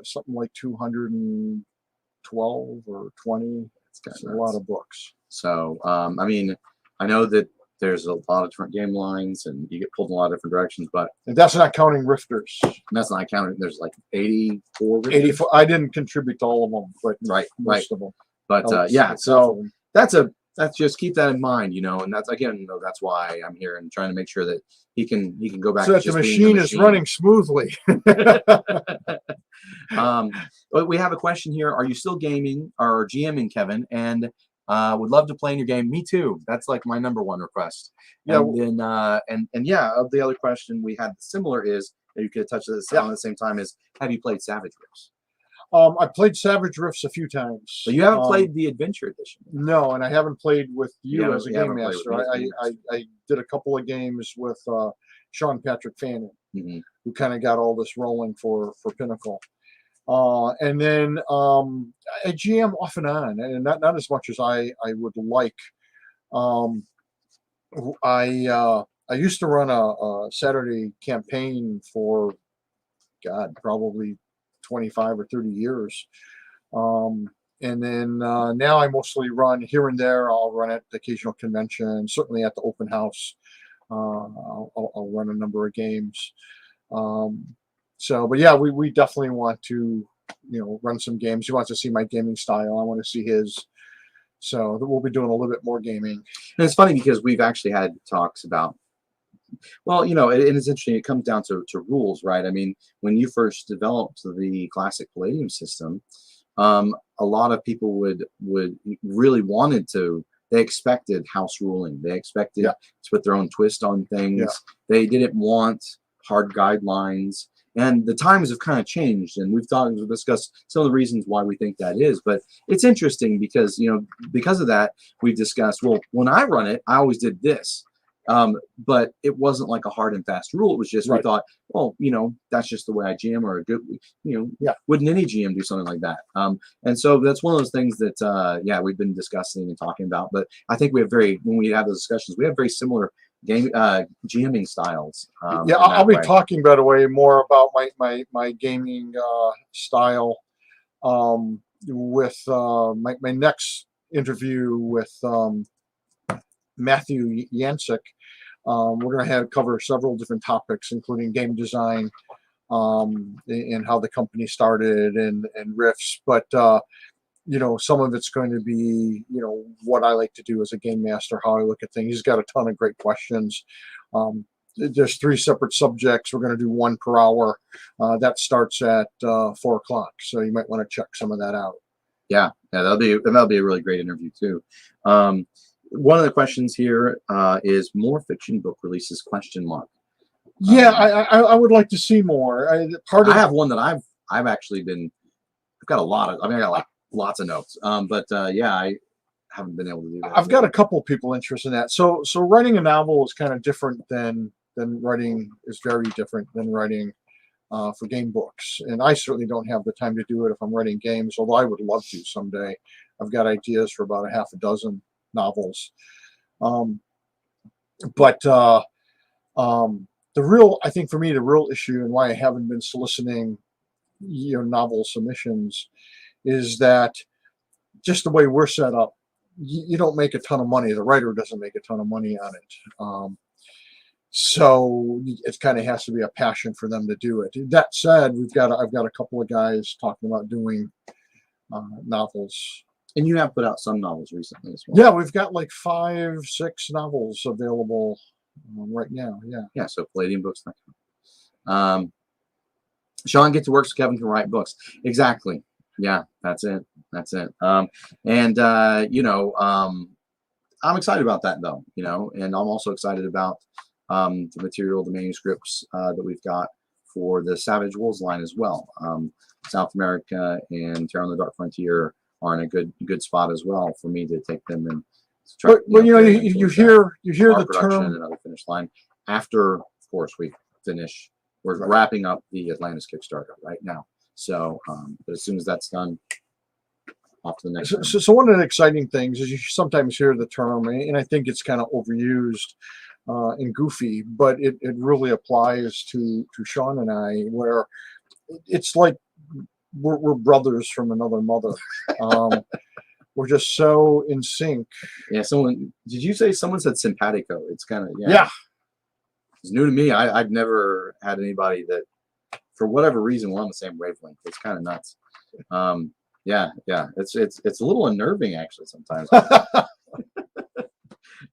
something like 212 or 20. That's a lot of books. So I mean, I know that there's a lot of different game lines and you get pulled in a lot of different directions, but and that's not counting rifters. And that's not counting. There's like 84 rifters. 84. I didn't contribute to all of them, but most of them. But yeah, so that's just keep that in mind, and that's that's why I'm here and trying to make sure that he can go back. So that the machine is running smoothly. But we have a question here. Are you still gaming or GMing, Kevin? And would love to play in your game. Me too. That's like my #1 request. Yeah. And then the other question we had similar is that you could touch this on at the same time is, have you played Savage Rifts? I played Savage Rifts a few times. But you haven't played the Adventure Edition. No, and I haven't played with you as a game master. I did a couple of games with Sean Patrick Fannin, Mm-hmm. who kind of got all this rolling for Pinnacle. And then I GM off and on, and not as much as I would like. I used to run a Saturday campaign for, God, probably 25 or 30 years. And then now I mostly run here and there. I'll run at the occasional convention, certainly at the open house. I'll run a number of games. But yeah, we definitely want to, run some games. He wants to see my gaming style. I want to see his. So we'll be doing a little bit more gaming. And it's funny because we've actually had talks about, well, and it's interesting. It comes down to rules, right? I mean, when you first developed the classic Palladium system, a lot of people would really wanted to. They expected house ruling. They expected to put their own twist on things. Yeah. They didn't want hard guidelines. And the times have kind of changed, and we've discussed some of the reasons why we think that is. But it's interesting because, because of that, we've discussed, well, when I run it, I always did this. But it wasn't like a hard and fast rule. It was just, we thought, well, that's just the way I GM, or a good, wouldn't any GM do something like that? And so that's one of those things that, we've been discussing and talking about. But I think when we have those discussions, we have very similar GMing styles. I'll be talking, by the way, more about my gaming style with my next interview with Matthew Yancek. We're going to cover several different topics, including game design and how the company started and riffs. But some of it's going to be, what I like to do as a game master, how I look at things. He's got a ton of great questions. There's 3 separate subjects. We're going to do 1 per hour. That starts at 4:00. So you might want to check some of that out. Yeah, that'll be a really great interview too. One of the questions here is more fiction book releases ? Yeah, I would like to see more. I have one that I've actually been. I've got a lot of. I got like lots of notes. I haven't been able to do that. I've got a couple of people interested in that. So writing a novel is kind of different than writing, is very different than writing for game books. And I certainly don't have the time to do it if I'm writing games, although I would love to someday. I've got ideas for about a half a dozen novels. I think for me, the real issue and why I haven't been soliciting novel submissions is that just the way we're set up, you don't make a ton of money. The writer doesn't make a ton of money on it. So it kind of has to be a passion for them to do it. That said, I've got a couple of guys talking about doing novels. And you have put out some novels recently as well. Yeah, we've got like 5, 6 novels available right now. Yeah. So Palladium Books. Sean, get to work so Kevin can write books. Exactly. Yeah, that's it. I'm excited about that though, and I'm also excited about the material, the manuscripts that we've got for the Savage Wolves line as well. South America and Terror on the Dark Frontier are in a good spot as well for me to take them and try. Well, you hear the term and another finish line after, of course, we finish. We're wrapping up the Atlantis Kickstarter right now. So, but as soon as that's done, off to the next. So one of the exciting things is you sometimes hear the term, and I think it's kind of overused and goofy, but it really applies to Sean and I, where it's like we're brothers from another mother. We're just so in sync. Yeah. Did you say someone said simpatico? It's kind of yeah. It's new to me. I've never had anybody that, for whatever reason, we're on the same wavelength. It's kind of nuts. Yeah. It's a little unnerving actually sometimes.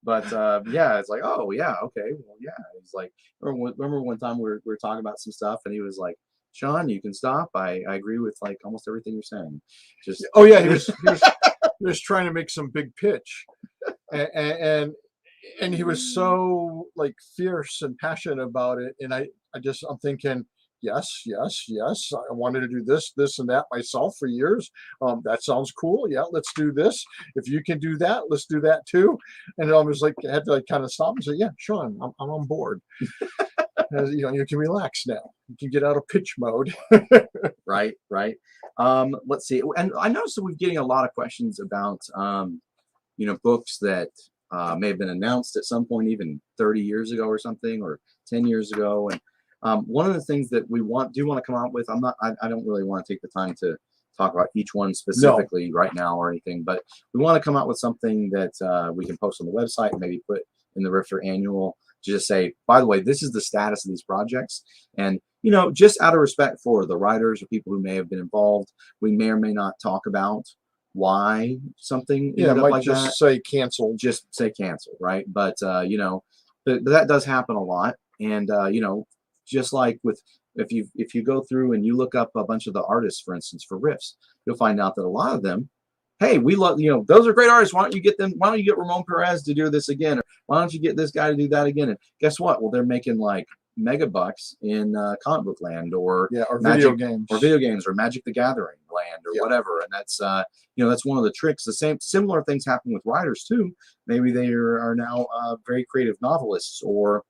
But it's like, oh yeah, okay, well yeah. It's like, remember one time we were talking about some stuff, and he was like, Sean, you can stop. I agree with like almost everything you're saying. Just he was trying to make some big pitch, and he was so like fierce and passionate about it, and I'm thinking, yes, I wanted to do this and that myself for years. That sounds cool. Yeah, let's do this. If you can do that, let's do that too. And I was like, I had to like kind of stop and say, yeah, Sean, I'm on board. You know, you can relax now. You can get out of pitch mode. Right. Let's see. And I noticed that we're getting a lot of questions about, you know, books that may have been announced at some point, even 30 years ago or something, or 10 years ago. And one of the things that we do want to come out with, I don't really want to take the time to talk about each one specifically right now or anything, but we want to come out with something that we can post on the website and maybe put in the Rifter Annual to just say, by the way, this is the status of these projects. And, you know, just out of respect for the writers or people who may have been involved, we may or may not talk about why something Yeah, it ended might up like just that. say cancel. Just say cancel, right? But you know, but that does happen a lot. And you know, just like with if you go through and you look up a bunch of the artists, for instance, for riffs, you'll find out that a lot of them, hey, we love, you know, those are great artists. Why don't you get them? Why don't you get Ramon Perez to do this again? Or why don't you get this guy to do that again? And guess what? Well, they're making like mega bucks in comic book land, or or Magic, video games, or Magic the Gathering land, or whatever. And that's you know, that's one of the tricks. Similar things happen with writers too. Maybe they are now very creative novelists, or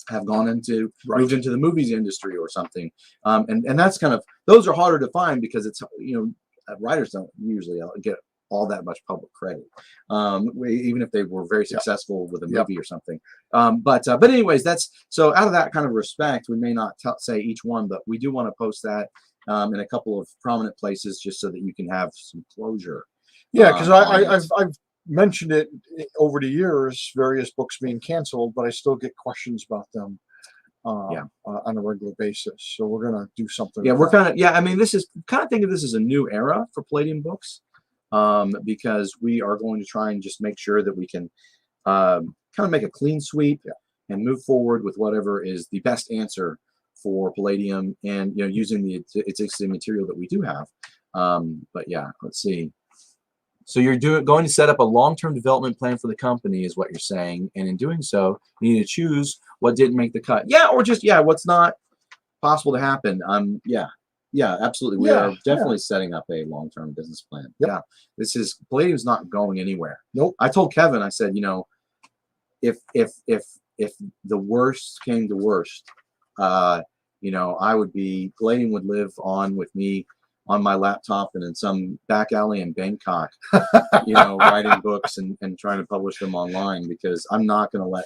have gone into moved into the movies industry or something. And that's kind of, those are harder to find because it's, you know, writers don't usually get all that much public credit, even if they were very successful with a movie or something. But anyways, that's, so out of that kind of respect, we may not say each one, but we do want to post that in a couple of prominent places just so that you can have some closure. Yeah, because I've mentioned it over the years, various books being canceled, but I still get questions about them on a regular basis. So we're gonna do something. Yeah, we're kind of, I mean, this is kind of, think of this as a new era for Palladium Books, because we are going to try and just make sure that we can kind of make a clean sweep and move forward with whatever is the best answer for Palladium, and you know, using the existing material that we do have. But yeah, let's see. So you're going to set up a long-term development plan for the company, is what you're saying, and in doing so, you need to choose what didn't make the cut. Yeah, or just what's not possible to happen. Yeah, absolutely. We are definitely setting up a long-term business plan. Yeah, this is, Palladium's not going anywhere. Nope. I told Kevin, I said, you know, if the worst came to worst, you know, Palladium would live on with me on my laptop and in some back alley in Bangkok, you know, writing books and trying to publish them online, because I'm not going to let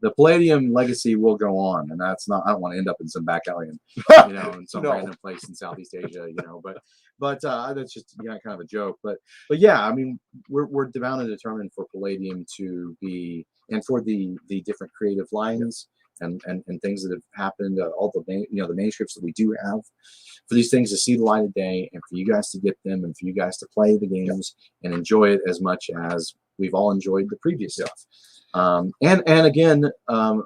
the Palladium legacy will go on. And that's not, I don't want to end up in some back alley and, you know, in some random place in Southeast Asia, you know, but that's just kind of a joke. But yeah, I mean, we're bound and determined for Palladium to be, and for the different creative lines and things that have happened, all the, you know, the manuscripts that we do have, for these things to see the light of day, and for you guys to get them, and for you guys to play the games and enjoy it as much as we've all enjoyed the previous stuff. And again, I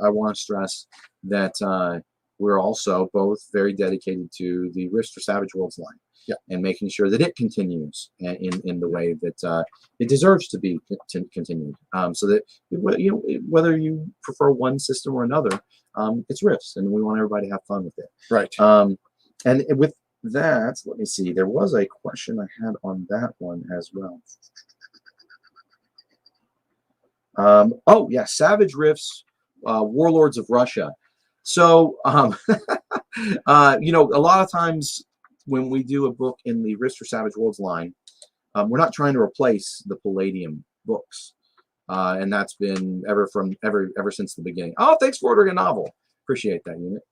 want to stress that we're also both very dedicated to the Risk for Savage Worlds line, and making sure that it continues in the way that it deserves to be continued. So that, you know, whether you prefer one system or another, it's Rifts, and we want everybody to have fun with it. Right. And with that, let me see. There was a question I had on that one as well. Oh yeah, Savage Rifts, Warlords of Russia. So you know, a lot of times when we do a book in the Risk for Savage Worlds line, we're not trying to replace the Palladium books, and that's been ever since the beginning. Oh, thanks for ordering a novel. Appreciate that, Unit.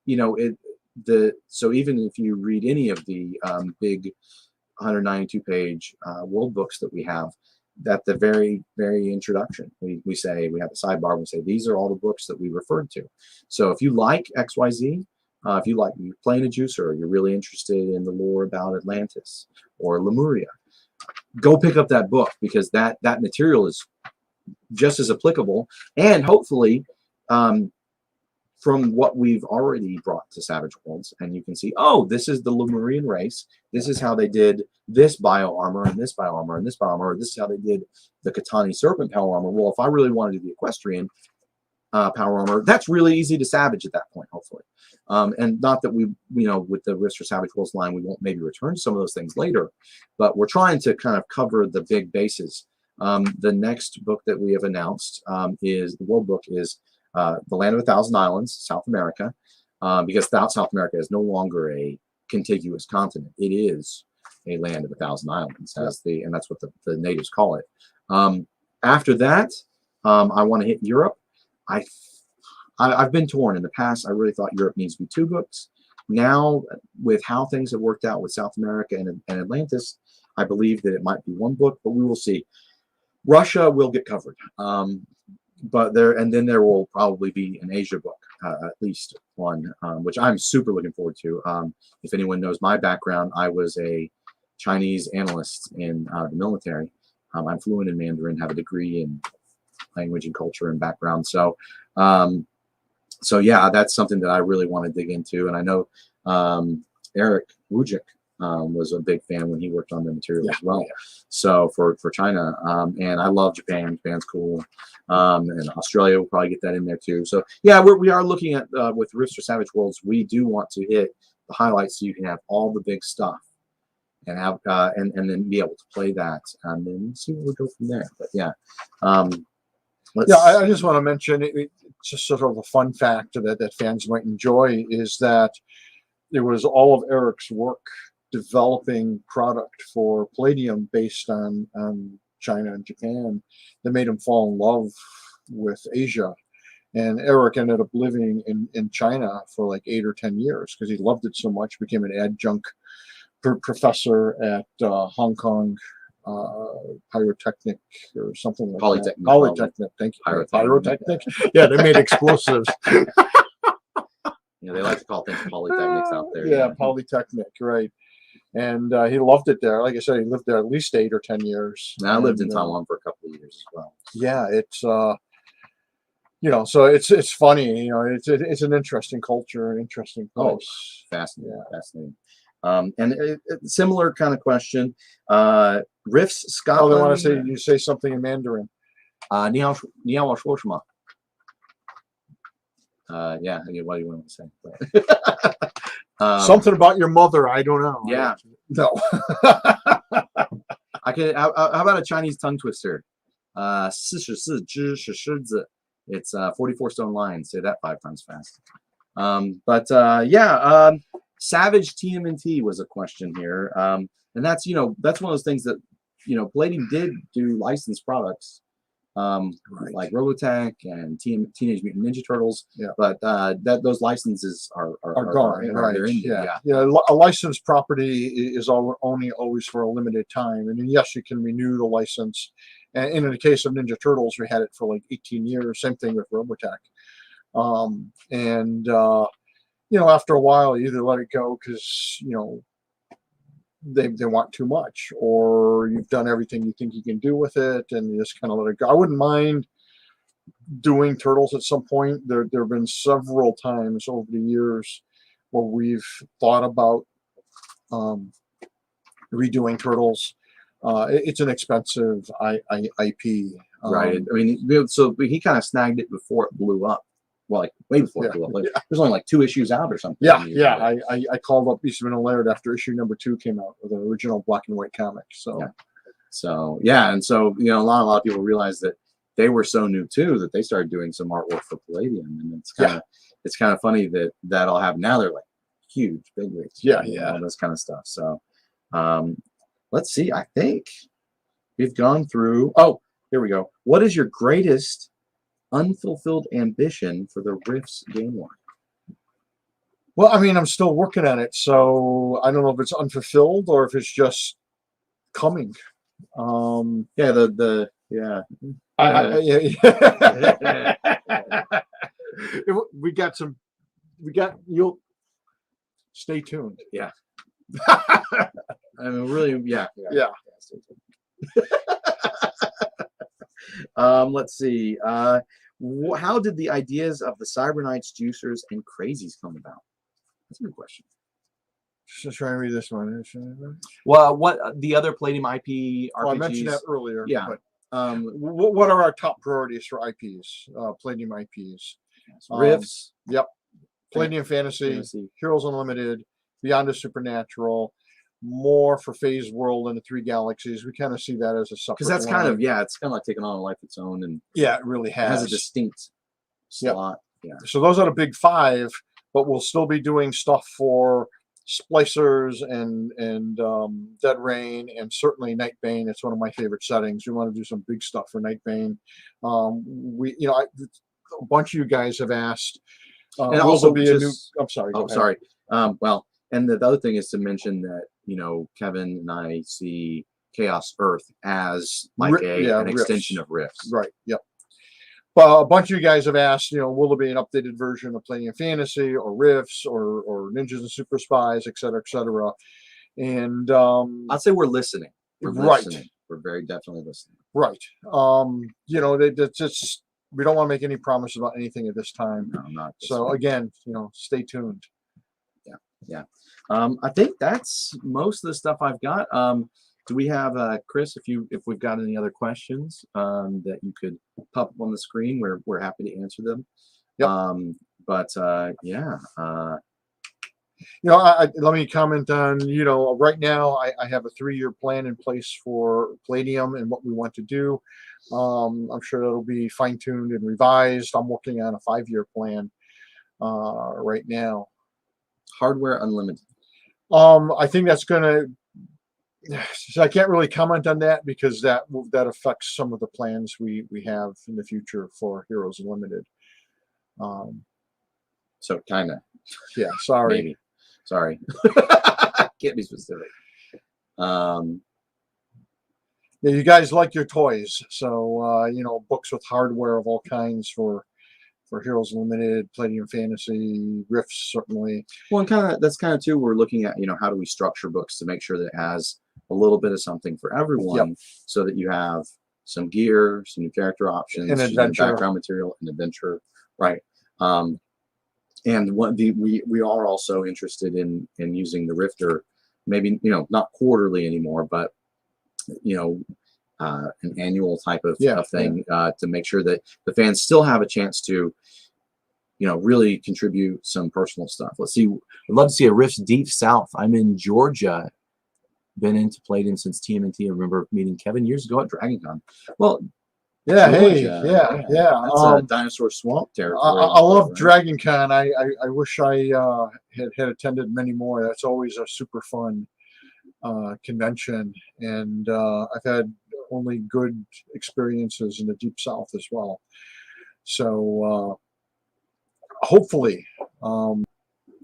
You know, so even if you read any of the big 192-page world books that we have, at the very introduction, we say, we have a sidebar, we say these are all the books that we referred to. So if you like XYZ, if you like, you're playing a juicer, you're really interested in the lore about Atlantis or Lemuria, go pick up that book, because that material is just as applicable, and hopefully from what we've already brought to Savage Worlds, and you can see, oh, this is the Lemurian race, this is how they did this bio armor and this bio armor and this bio armor, this is how they did the Katani Serpent power armor. Well, if I really wanted to do the Equestrian power armor, that's really easy to savage at that point, hopefully. And not that we, you know, with the Risk for Savage Worlds line, we won't maybe return to some of those things later, but we're trying to kind of cover the big bases. The next book that we have announced is, the world book is the land of 1,000 islands, South America, because South America is no longer a contiguous continent. It is a land of 1,000 islands, and that's what the natives call it. After that, I want to hit Europe. I've been torn in the past. I really thought Europe needs to be 2 books. Now, with how things have worked out with South America and Atlantis, I believe that it might be 1 book, but we will see. Russia will get covered, but there will probably be an Asia book, at least 1, which I'm super looking forward to. If anyone knows my background, I was a Chinese analyst in the military. I'm fluent in Mandarin, have a degree in language and culture and background. So yeah, that's something that I really want to dig into. And I know Eric Wujik was a big fan when he worked on the material as well. So for China, and I love Japan. Japan's cool. And Australia will probably get that in there too. So yeah, we are looking at with Rifts for Savage Worlds. We do want to hit the highlights so you can have all the big stuff and have and then be able to play that and then see where we go from there. But yeah. I just want to mention it's just sort of a fun fact that fans might enjoy is that it was all of Eric's work developing product for Palladium based on China and Japan that made him fall in love with Asia. And Eric ended up living in China for like 8 or 10 years because he loved it so much, became an adjunct professor at Hong Kong Pyrotechnic or something like Polytechnic. that. Polytechnic, thank you. Pyrotechnic. Yeah, they made explosives. Yeah, they like to call things polytechnics out there. Yeah, Polytechnic, right. And he loved it there. Like I said, he lived there at least 8 or 10 years. And I lived in Taiwan for a couple of years as well. Yeah, it's so it's funny. It's an interesting culture, an interesting place. Oh, fascinating, fascinating. And similar kind of question. Rifts Scotland. Oh, they want to say you say something in Mandarin. 你要我说什么? Yeah, what do you want to say? Something about your mother, I don't know. Yeah. No. I could. How about a Chinese tongue twister? 44只是狮子. It's 44 stone lions. Say that 5 times fast. Savage TMNT was a question here, and that's that's one of those things that Palladium did do licensed products. Like Robotech and Teenage Mutant Ninja Turtles, but those licenses are gone. Right. A licensed property is only always for a limited time, and then, yes, you can renew the license. And in the case of Ninja Turtles, we had it for like 18 years. Same thing with Robotech. After a while, you either let it go because they want too much, or you've done everything you think you can do with it, and you just kind of let it go. I wouldn't mind doing Turtles at some point. There have been several times over the years where we've thought about redoing Turtles. It's an expensive IP. Right. I mean, so he kind of snagged it before it blew up. Well, like way before it blew up. There's only like 2 issues out or something. I called up Eastman and Laird after issue number 2 came out with the original black and white comic. And so a lot of people realized that they were so new too that they started doing some artwork for Palladium, and it's kind of funny that all happened. Now they're like huge, big wigs, all this kind of stuff. So let's see. I think we've gone through. Oh, here we go. What is your greatest unfulfilled ambition for the Rifts game line? Well, I mean, I'm still working on it, so I don't know if it's unfulfilled or if it's just coming. You'll stay tuned. Yeah. I mean, really, yeah. Stay tuned. Let's see. How did the ideas of the Cyberknights, Juicers, and Crazies come about? That's a good question. Just trying to read this one. Well, what the other Palladium IP RPGs? Well, I mentioned that earlier. Yeah. But, what are our top priorities for IPs? Palladium IPs. Rifts. Yep. Palladium Fantasy, Heroes Unlimited, Beyond the Supernatural. More for Phase World and the 3 Galaxies. We kind of see that as a separate. Because that's kind of it's kind of like taking on a life of its own, and it really has. It has a distinct slot. Yeah. So those are the big 5, but we'll still be doing stuff for splicers and Dead Rain, and certainly Nightbane. It's one of my favorite settings. We want to do some big stuff for Nightbane. A bunch of you guys have asked. And also be a new. I'm sorry. Oh, sorry. Well, and the other thing is to mention that Kevin and I see Chaos Earth as like an extension of Rifts. Right. Yep. But a bunch of you guys have asked, will there be an updated version of Palladium Fantasy or Rifts or Ninjas and Super Spies, et cetera, et cetera. And I'd say we're listening. We're listening. We're very definitely listening. Right. That's just, we don't want to make any promises about anything at this time. No, not. So again, stay tuned. Yeah. I think that's most of the stuff I've got. Do we have Chris? If we've got any other questions that you could pop up on the screen, we're happy to answer them. Yep. Let me comment on right now I have a 3-year plan in place for Palladium and what we want to do. I'm sure it'll be fine-tuned and revised. I'm working on a 5-year plan right now. Hardware unlimited. I think that's gonna. So I can't really comment on that because that affects some of the plans we have in the future for Heroes Unlimited. So kind of. Yeah. Sorry. Maybe. Sorry. Can't be specific. Yeah, you guys like your toys, so books with hardware of all kinds for Heroes Unlimited, Palladium Fantasy, Rifts certainly. Well, and that's kind of too. We're looking at how do we structure books to make sure that it has a little bit of something for everyone, so that you have some gear, some new character options, and adventure, background material, and adventure, right? And we are also interested in using the Rifter, maybe not quarterly anymore, but an annual type of thing to make sure that the fans still have a chance to really contribute some personal stuff. Let's see. I'd love to see a Rifts Deep South. I'm in Georgia. Been into Palladium since TMNT. I remember meeting Kevin years ago at DragonCon. Well, yeah, Georgia, yeah. That's Dinosaur Swamp territory. I love DragonCon. I wish I had attended many more. That's always a super fun convention, and I've had only good experiences in the Deep South as well. So hopefully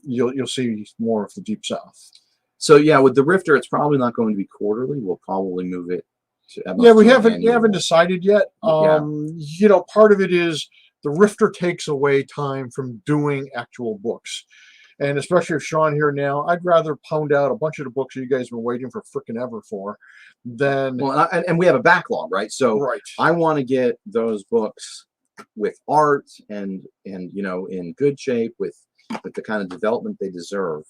you'll see more of the Deep South. So yeah, with the Rifter, it's probably not going to be quarterly. We'll probably move it to we haven't decided yet. Part of it is the Rifter takes away time from doing actual books. And especially if Sean here now, I'd rather pound out a bunch of the books that you guys have been waiting for frickin' ever for than. Well, and we have a backlog, right? So I want to get those books with art and in good shape with the kind of development they deserve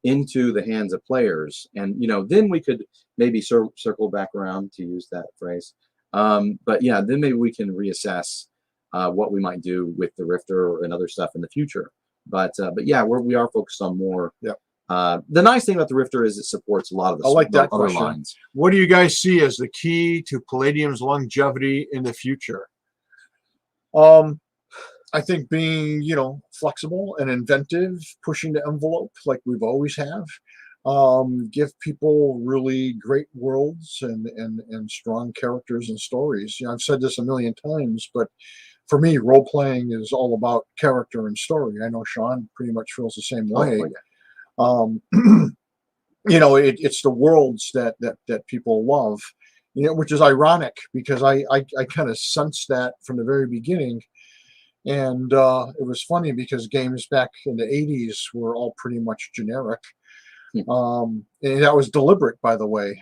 into the hands of players, and then we could maybe circle back around, to use that phrase. But yeah, then maybe we can reassess what we might do with the Rifter and other stuff in the future. But yeah, we are focused on more. The nice thing about the Rifter is it supports a lot of the other lines. What do you guys see as the key to Palladium's longevity in the future? I think being, flexible and inventive, pushing the envelope like we've always have. Give people really great worlds and strong characters and stories. I've said this a million times, but for me, role playing is all about character and story. I know Sean pretty much feels the same way. It's the worlds that people love, which is ironic because I kind of sensed that from the very beginning. And it was funny because games back in the 80s were all pretty much generic. And that was deliberate, by the way.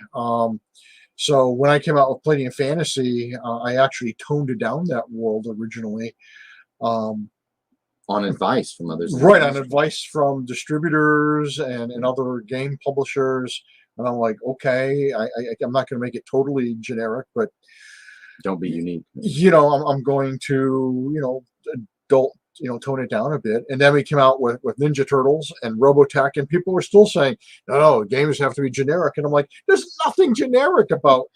So when I came out with Palladium Fantasy, I actually toned it down that world originally. On advice from others. Right, on advice from distributors and other game publishers. And I'm like, okay, I'm not going to make it totally generic, but don't be unique. I'm going to, tone it down a bit. And then we came out with Ninja Turtles and Robotech, and people were still saying, no, games have to be generic. And I'm like, there's nothing generic about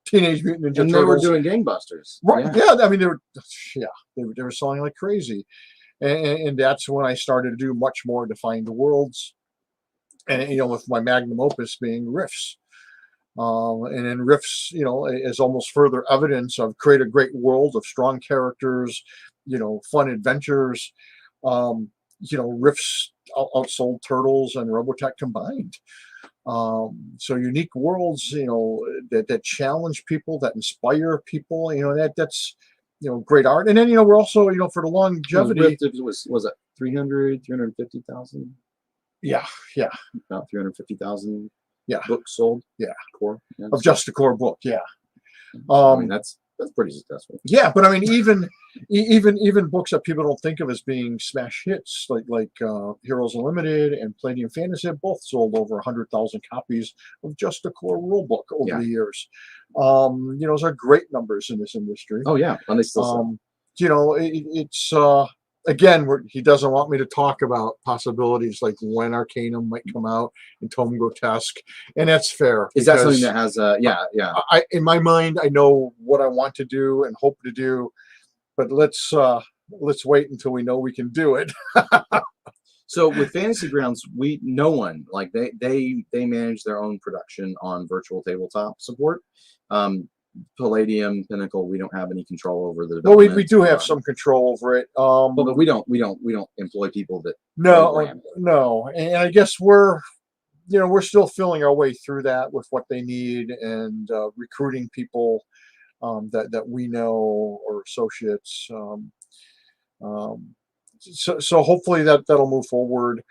Teenage Mutant Ninja And Turtles. they were doing gangbusters. Right? Yeah. Yeah, I mean they were selling like crazy, and that's when I started to do much more defined worlds, and with my magnum opus being Rifts. And then Rifts, is almost further evidence of create a great world of strong characters, fun adventures. Rifts outsold Turtles and Robotech combined. So unique worlds, that challenge people, that inspire people, that's, great art. And then, we're also, for the longevity. Was it 350,000? Yeah. About 350,000 Yeah. books sold. Yeah. Core. Yeah, of just the core book. Yeah. I mean, that's pretty successful. Yeah, but I mean, even books that people don't think of as being smash hits, like Heroes Unlimited and Palladium Fantasy, have both sold over 100,000 copies of just the core rule book over the years. Those are great numbers in this industry. Oh yeah, and they still sell. It's again, he doesn't want me to talk about possibilities like when Arcanum might come out and Tome Grotesque, and that's fair. Is that something that has yeah. In my mind, I know what I want to do and hope to do, but let's wait until we know we can do it. So with Fantasy Grounds, no one like they manage their own production on virtual tabletop support. Palladium, Pinnacle, we don't have any control over the development. Well, we do have some control over it. But we don't employ people that no, and I guess we're still feeling our way through that with what they need and recruiting people that we know or associates. So hopefully that'll move forward.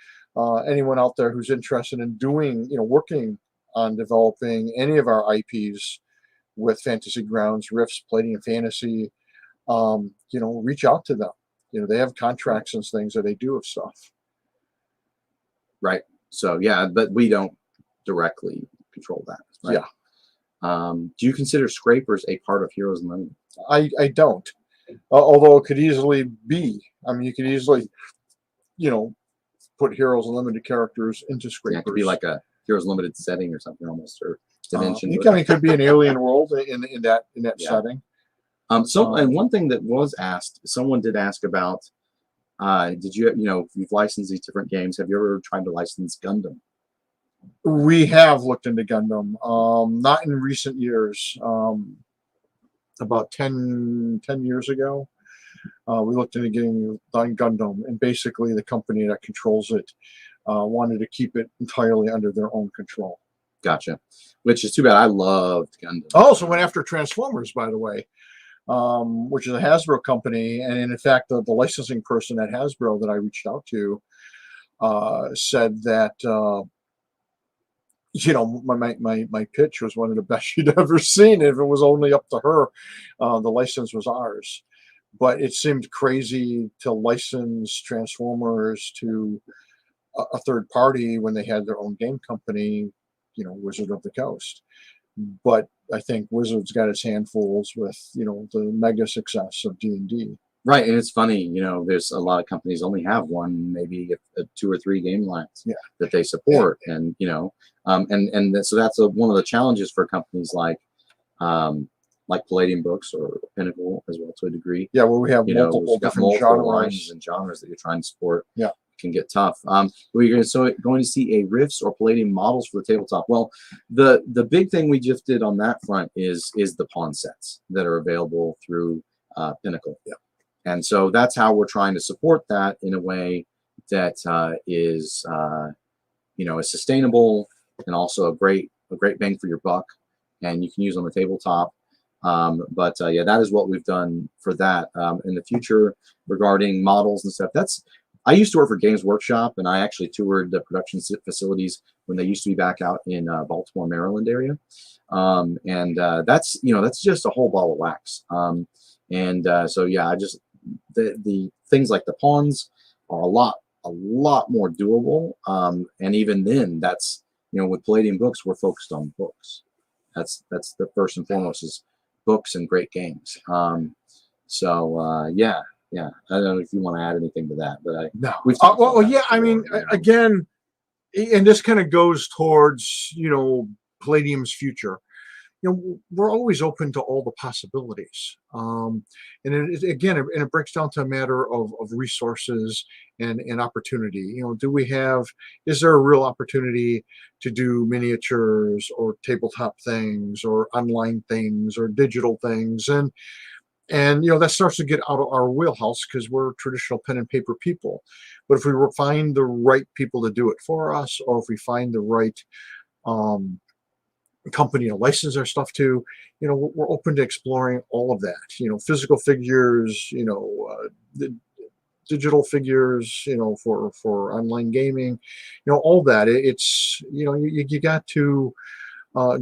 Anyone out there who's interested in working on developing any of our IPs with Fantasy Grounds, Rifts, Palladium Fantasy, reach out to them. They have contracts and things that they do of stuff. Right. So yeah, but we don't directly control that. Right? Yeah. Do you consider scrapers a part of Heroes Unlimited? I don't. Although it could easily be. I mean, you could easily, put Heroes Unlimited characters into scrapers. Yeah, it could be like a Heroes Unlimited setting or something almost, or dimension. It could be an alien world in that setting. And one thing that was asked, someone did ask about, did you, you've licensed these different games. Have you ever tried to license Gundam? We have looked into Gundam, not in recent years. About 10 years ago, we looked into getting done Gundam, and basically the company that controls it wanted to keep it entirely under their own control. Gotcha. Which is too bad. I loved Gundam. I also went after Transformers, by the way, which is a Hasbro company. And in fact, the licensing person at Hasbro that I reached out to said that, my pitch was one of the best she'd ever seen. If it was only up to her, the license was ours. But it seemed crazy to license Transformers to a third party when they had their own game company, Wizard of the Coast. But I think Wizards got its handfuls with, the mega success of D&D. Right, and it's funny, there's a lot of companies only have one, maybe 2 or 3 game lines that they support, and so that's one of the challenges for companies like Palladium Books or Pinnacle as well to a degree. Yeah, where we have multiple different genres and genres that you're trying to support. Yeah, can get tough. We're going to see a Rifts or Palladium models for the tabletop. Well, the big thing we just did on that front is the pawn sets that are available through Pinnacle. Yeah. And so that's how we're trying to support that in a way that is sustainable and also a great bang for your buck, and you can use on the tabletop. But that is what we've done for that. In the future regarding models and stuff, I used to work for Games Workshop, and I actually toured the production facilities when they used to be back out in Baltimore, Maryland area. And that's just a whole ball of wax. The things like the pawns are a lot more doable. And even then, that's, with Palladium Books, we're focused on books. That's the first and foremost is books and great games. I don't know if you want to add anything to that, but no. I mean, again, and this kind of goes towards, Palladium's future. we're always open to all the possibilities. And it breaks down to a matter of resources and opportunity. Is there a real opportunity to do miniatures or tabletop things or online things or digital things? And that starts to get out of our wheelhouse because we're traditional pen and paper people. But if we find the right people to do it for us, or if we find the right company to license our stuff to, we're open to exploring all of that. Physical figures, the digital figures, for online gaming, all that. It's you got to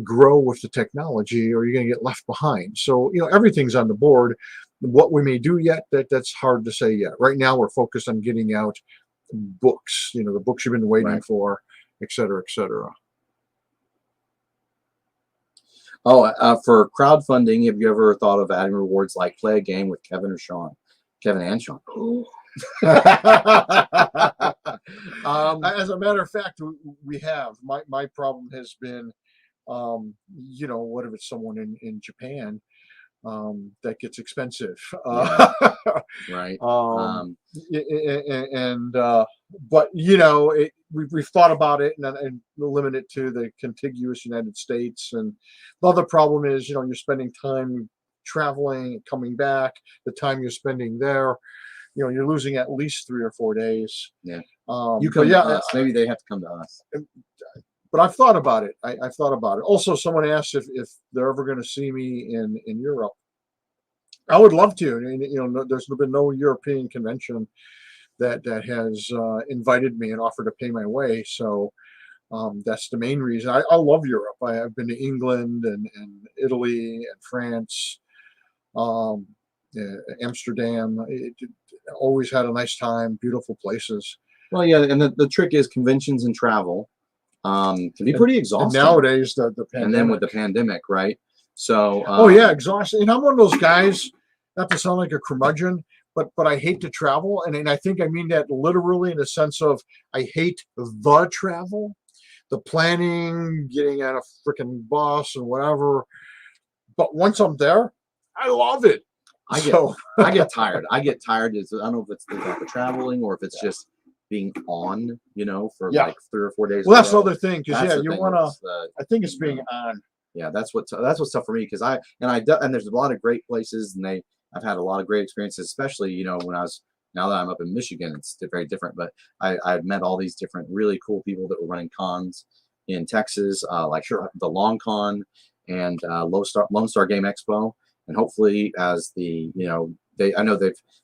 grow with the technology, or you're going to get left behind. So everything's on the board. What we may do yet, that's hard to say yet. Right now, we're focused on getting out books. The books you've been waiting for, et cetera, et cetera. Oh, for crowdfunding, have you ever thought of adding rewards like play a game with Kevin or Sean? Kevin and Sean. As a matter of fact, we have. My problem has been, what if it's someone in Japan? That gets expensive. Right. But we've thought about it and limit it to the contiguous United States. And the other problem is, you're spending time traveling, coming back. The time you're spending there, you're losing at least 3 or 4 days. Yeah. You come to us. Maybe they have to come to us. But I've thought about it. I've thought about it. Also, someone asked if they're ever going to see me in Europe. I would love to. And, there's been no European convention that has invited me and offered to pay my way. So that's the main reason. I love Europe. I've been to England and Italy and France, Amsterdam. Always had a nice time. Beautiful places. Well, yeah, and the trick is conventions and travel can be pretty exhausting. And nowadays, the pandemic. And then with the pandemic, right? So. Oh yeah, exhausting. And I'm one of those guys. Not to sound like a curmudgeon, but I hate to travel, and I think I mean that literally in the sense of I hate the travel, the planning, getting on a freaking bus and whatever. But once I'm there, I love it. I get tired. I get tired. I don't know if it's the traveling or if it's just being on, for like 3 or 4 days. Well, that's the other thing, because you want to. I think it's being on. Yeah, that's what's tough for me, because and there's a lot of great places, and I've had a lot of great experiences, especially now that I'm up in Michigan, it's very different. But I've met all these different really cool people that were running cons in Texas, like the Long Con and Lone Star Game Expo, and hopefully as I know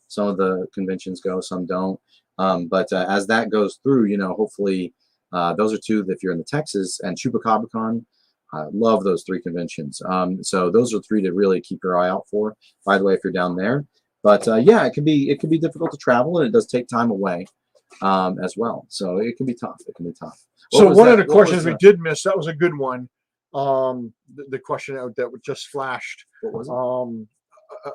some of the conventions go, some don't, but as that goes through, hopefully those are two that if you're in the Texas, and Chupacabra Con. I love those 3 conventions. So those are 3 to really keep your eye out for, by the way, if you're down there. But yeah, it can be difficult to travel, and it does take time away as well. So it can be tough. So one of the questions we did miss, that was a good one. The question that just flashed. What was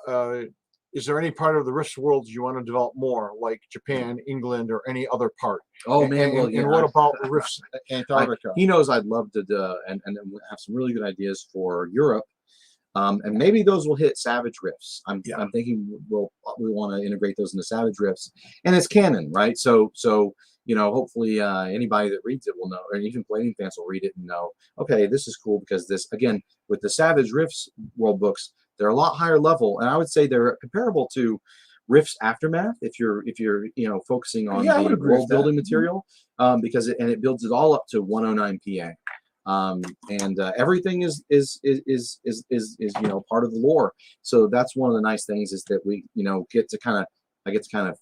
it? Is there any part of the Rifts world you want to develop more, like Japan, England, or any other part? Oh man, and what about Rifts Antarctica? He knows I'd love to and have some really good ideas for Europe, and maybe those will hit Savage Rifts. I'm thinking we want to integrate those into Savage Rifts, and it's canon, right? So hopefully anybody that reads it will know, or even Palladium fans will read it and know, okay, this is cool, because this, again, with the Savage Rifts world books, they're a lot higher level, and I would say they're comparable to Rift's Aftermath if you're focusing on the world building material, because it builds it all up to 109 PA, and everything is part of the lore. So that's one of the nice things, is that we get to kind of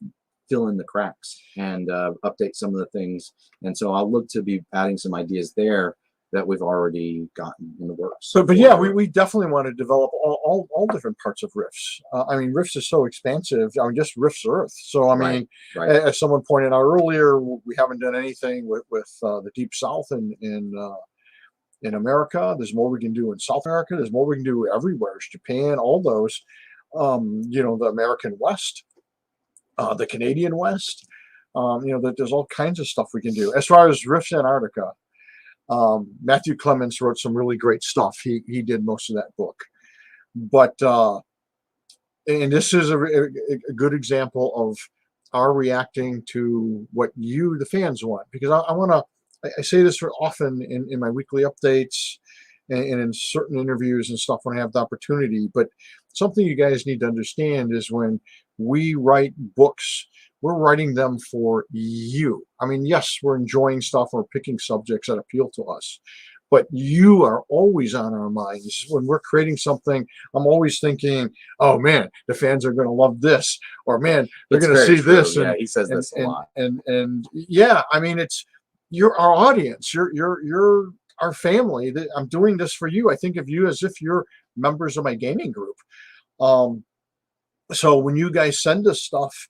fill in the cracks and update some of the things, and so I'll look to be adding some ideas there that we've already gotten in the works. But yeah, we definitely want to develop all different parts of Rifts. Rifts is so expansive. Just Rifts Earth. So right. As someone pointed out earlier, we haven't done anything with the Deep South in America. There's more we can do in South America. There's more we can do everywhere. It's Japan, all those. The American West, the Canadian West. There's all kinds of stuff we can do. As far as Rifts Antarctica. Matthew Clements wrote some really great stuff. He did most of that book. But and this is a good example of our reacting to what you, the fans, want. Because I say this often in my weekly updates and in certain interviews and stuff when I have the opportunity. But something you guys need to understand is when we write books, we're writing them for you. I mean, yes, we're enjoying stuff, we're picking subjects that appeal to us, but you are always on our minds. When we're creating something, I'm always thinking, oh man, the fans are going to love this, or man, they're going to see true. this. Yeah, he says this a lot. And yeah, I mean, you're our audience. You're our family. I'm doing this for you. I think of you as if you're members of my gaming group. So when you guys send us stuff,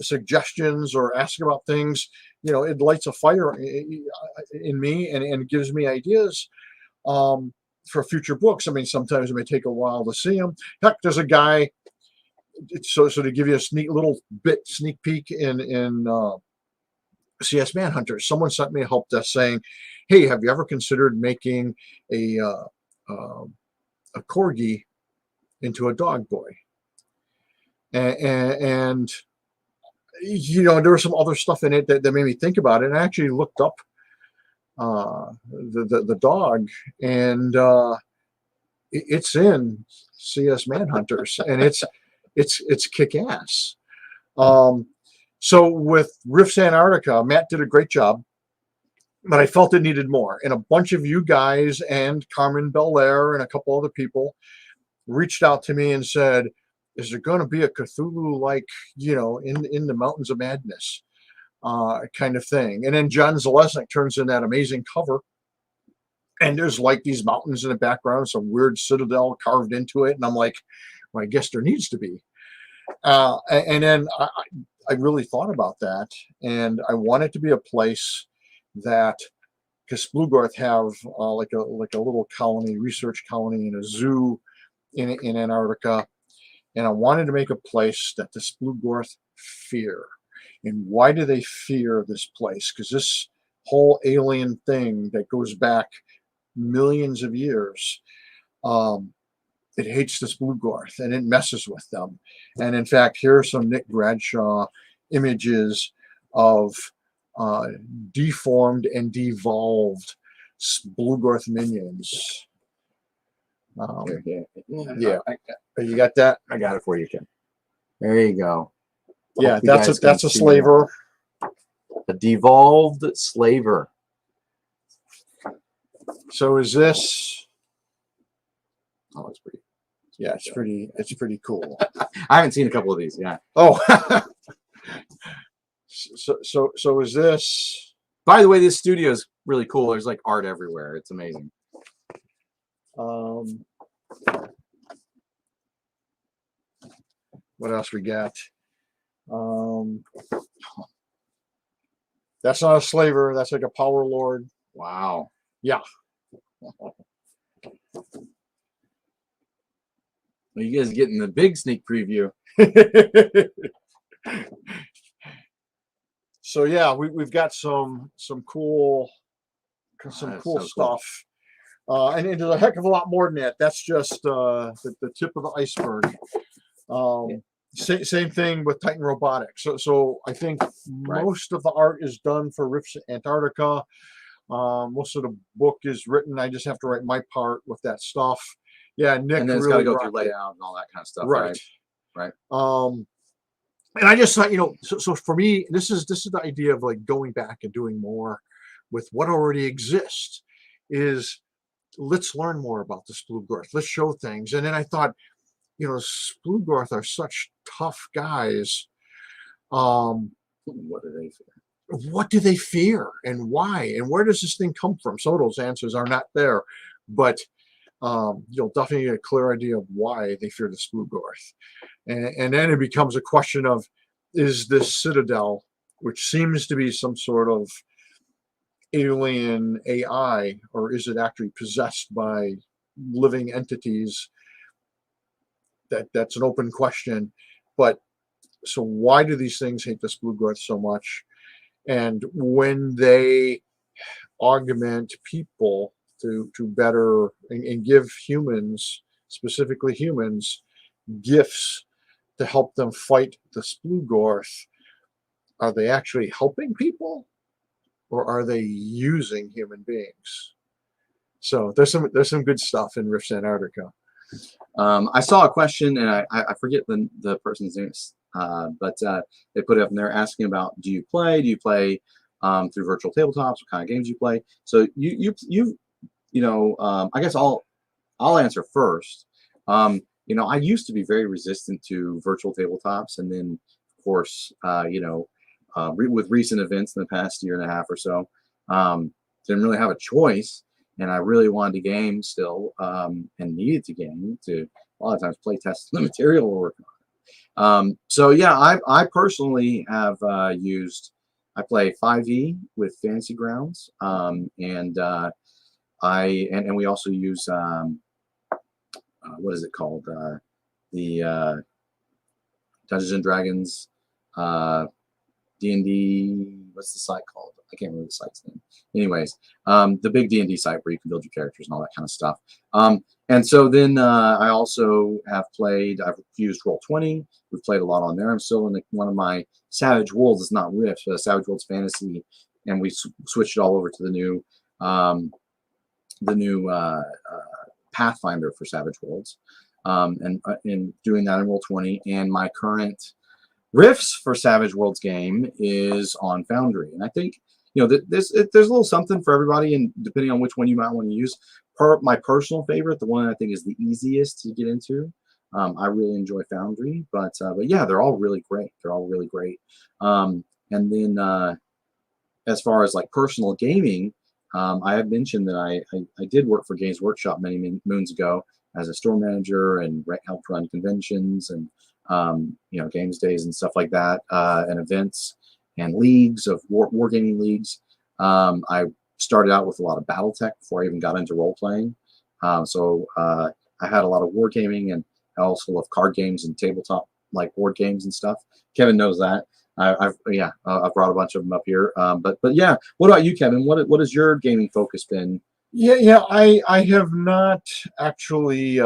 suggestions or ask about things, it lights a fire in me and gives me ideas for future books. I mean, sometimes it may take a while to see them. Heck, there's a guy. So to give you a little sneak peek in CS Manhunters, someone sent me a help desk saying, "Hey, have you ever considered making a corgi into a dog boy?" And there was some other stuff in it that made me think about it. And I actually looked up the dog, and it's in CS Manhunters, and it's kick-ass. So with Rifts Antarctica, Matt did a great job, but I felt it needed more. And a bunch of you guys and Carmen Belair and a couple other people reached out to me and said, is there going to be a Cthulhu-like, in the Mountains of Madness kind of thing? And then John Zalesnik turns in that amazing cover, and there's like these mountains in the background, some weird citadel carved into it. And I'm like, well, I guess there needs to be. And then I really thought about that, and I want it to be a place that, because Splugorth have like a little colony, research colony, and a zoo in Antarctica. And I wanted to make a place that the Splugorth fear. And why do they fear this place? Because this whole alien thing that goes back millions of years, it hates the Splugorth and it messes with them. And in fact, here are some Nick Bradshaw images of deformed and devolved Splugorth minions. Yeah. You got that? I got it for you, Ken. There you go. Yeah, that's a slaver. A devolved slaver. So is this? Oh, it's pretty. Yeah, it's pretty cool. I haven't seen a couple of these. Yeah. Oh. So is this? By the way, this studio is really cool. There's like art everywhere. It's amazing. What else we got? That's not a slaver. That's like a power lord. Wow. Yeah. Well, you guys are getting the big sneak preview. So yeah, we've got some cool stuff. Cool. And there's a heck of a lot more than that. That's just the tip of the iceberg. Same thing with Titan Robotics. So I think most of the art is done for Rifts Antarctica. Most of the book is written. I just have to write my part with that stuff. Yeah, Nick. And then it's really got to go through layout and all that kind of stuff. Right. And I just thought, so for me, this is the idea of like going back and doing more with what already exists. Is let's learn more about the Splugorth. Let's show things. And then I thought, Splugorth are such tough guys. What do they fear? What do they fear, and why, and where does this thing come from? Some of those answers are not there, but you'll definitely get a clear idea of why they fear the Splugorth. And then it becomes a question of, is this citadel, which seems to be some sort of alien AI, or is it actually possessed by living entities? That's an open question. But so why do these things hate the Splugorth so much? And when they augment people to better and give humans, specifically humans, gifts to help them fight the Splugorth, are they actually helping people, or are they using human beings? So there's some good stuff in Rifts Antarctica. I saw a question, and I forget the person's name, but they put it up, and they're asking about, do you play through virtual tabletops? What kind of games you play? So I guess I'll answer first. I used to be very resistant to virtual tabletops, and then of course, with recent events in the past year and a half or so, didn't really have a choice. And I really wanted to game still, and needed to game to a lot of times play test the material we're working on. So yeah, I personally have I play 5e with Fantasy Grounds, and we also use what is it called, the Dungeons and Dragons D&D. What's the site called? I can't remember the site's name. Anyways, the big D&D site where you can build your characters and all that kind of stuff. And so then I also have played. I've used Roll20. We've played a lot on there. I'm still in one of my Savage Worlds. It's not Rift, but Savage Worlds Fantasy, and we switched it all over to the new Pathfinder for Savage Worlds, and doing that in Roll20. And my current Rifts for Savage Worlds game is on Foundry, and I think there's a little something for everybody, and depending on which one you might want to use. My personal favorite, the one I think is the easiest to get into, I really enjoy Foundry, but yeah, they're all really great. They're all really great. And then as far as like personal gaming, I have mentioned that I did work for Games Workshop many moons ago as a store manager and helped run conventions and games days and stuff like that, and events and leagues of wargaming leagues. I started out with a lot of BattleTech before I even got into role playing. So I had a lot of wargaming, and I also love card games and tabletop like board games and stuff. Kevin knows that. I've brought a bunch of them up here. But yeah, what about you, Kevin? What has your gaming focus been? Yeah. I have not actually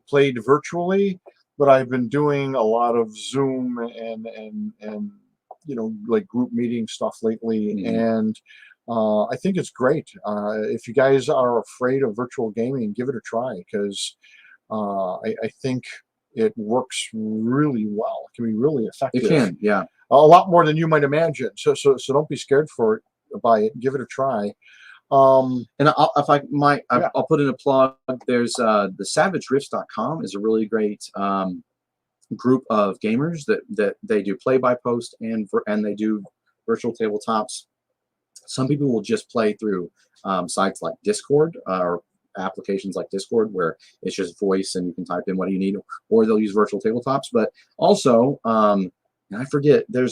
played virtually, but I've been doing a lot of Zoom and like group meeting stuff lately, and I think it's great. If you guys are afraid of virtual gaming, give it a try, because I think it works really well. It can be really effective. It can, yeah. A lot more than you might imagine. So don't be scared by it. Give it a try. And if I might, I'll put in a plug. There's the SavageRifts.com is a really great group of gamers that they do play-by-post and they do virtual tabletops. Some people will just play through sites like Discord or applications like Discord, where it's just voice and you can type in what you need, or they'll use virtual tabletops. But also, and I forget, a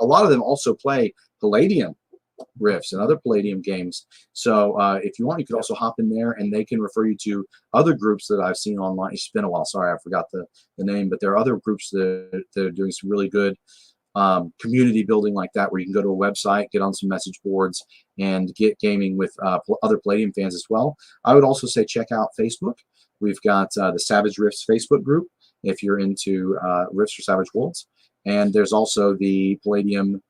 lot of them also play Palladium Rifts and other Palladium games. So if you want, you could also hop in there, and they can refer you to other groups that I've seen online. It's been a while, sorry, I forgot the name, but there are other groups that are doing some really good community building like that, where you can go to a website, get on some message boards, and get gaming with other Palladium fans as well. I would also say check out Facebook. We've got the Savage Rifts Facebook group if you're into Rifts for Savage Worlds, and there's also the Palladium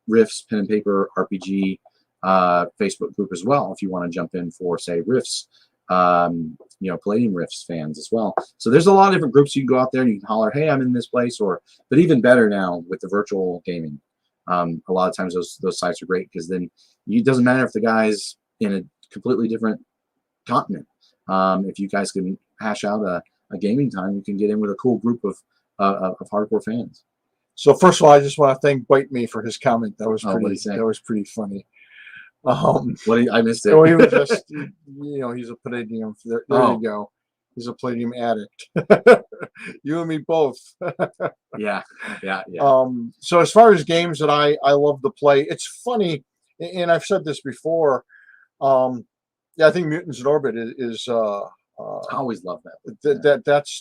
Rifts Pen and Paper RPG Facebook group as well, if you want to jump in for, say, Rifts, Palladium Rifts fans as well. So there's a lot of different groups you can go out there and you can holler, hey, I'm in this place, but even better now with the virtual gaming. A lot of times those sites are great, because then it doesn't matter if the guy's in a completely different continent. If you guys can hash out a gaming time, you can get in with a cool group of hardcore fans. So first of all, I just want to thank Bite Me for his comment. That was pretty funny. I missed it. Well, he was just, he's a Palladium. There you go. He's a Palladium addict. You and me both. Yeah. So as far as games that I love to play, it's funny, and I've said this before. I think Mutants in Orbit is I always love that.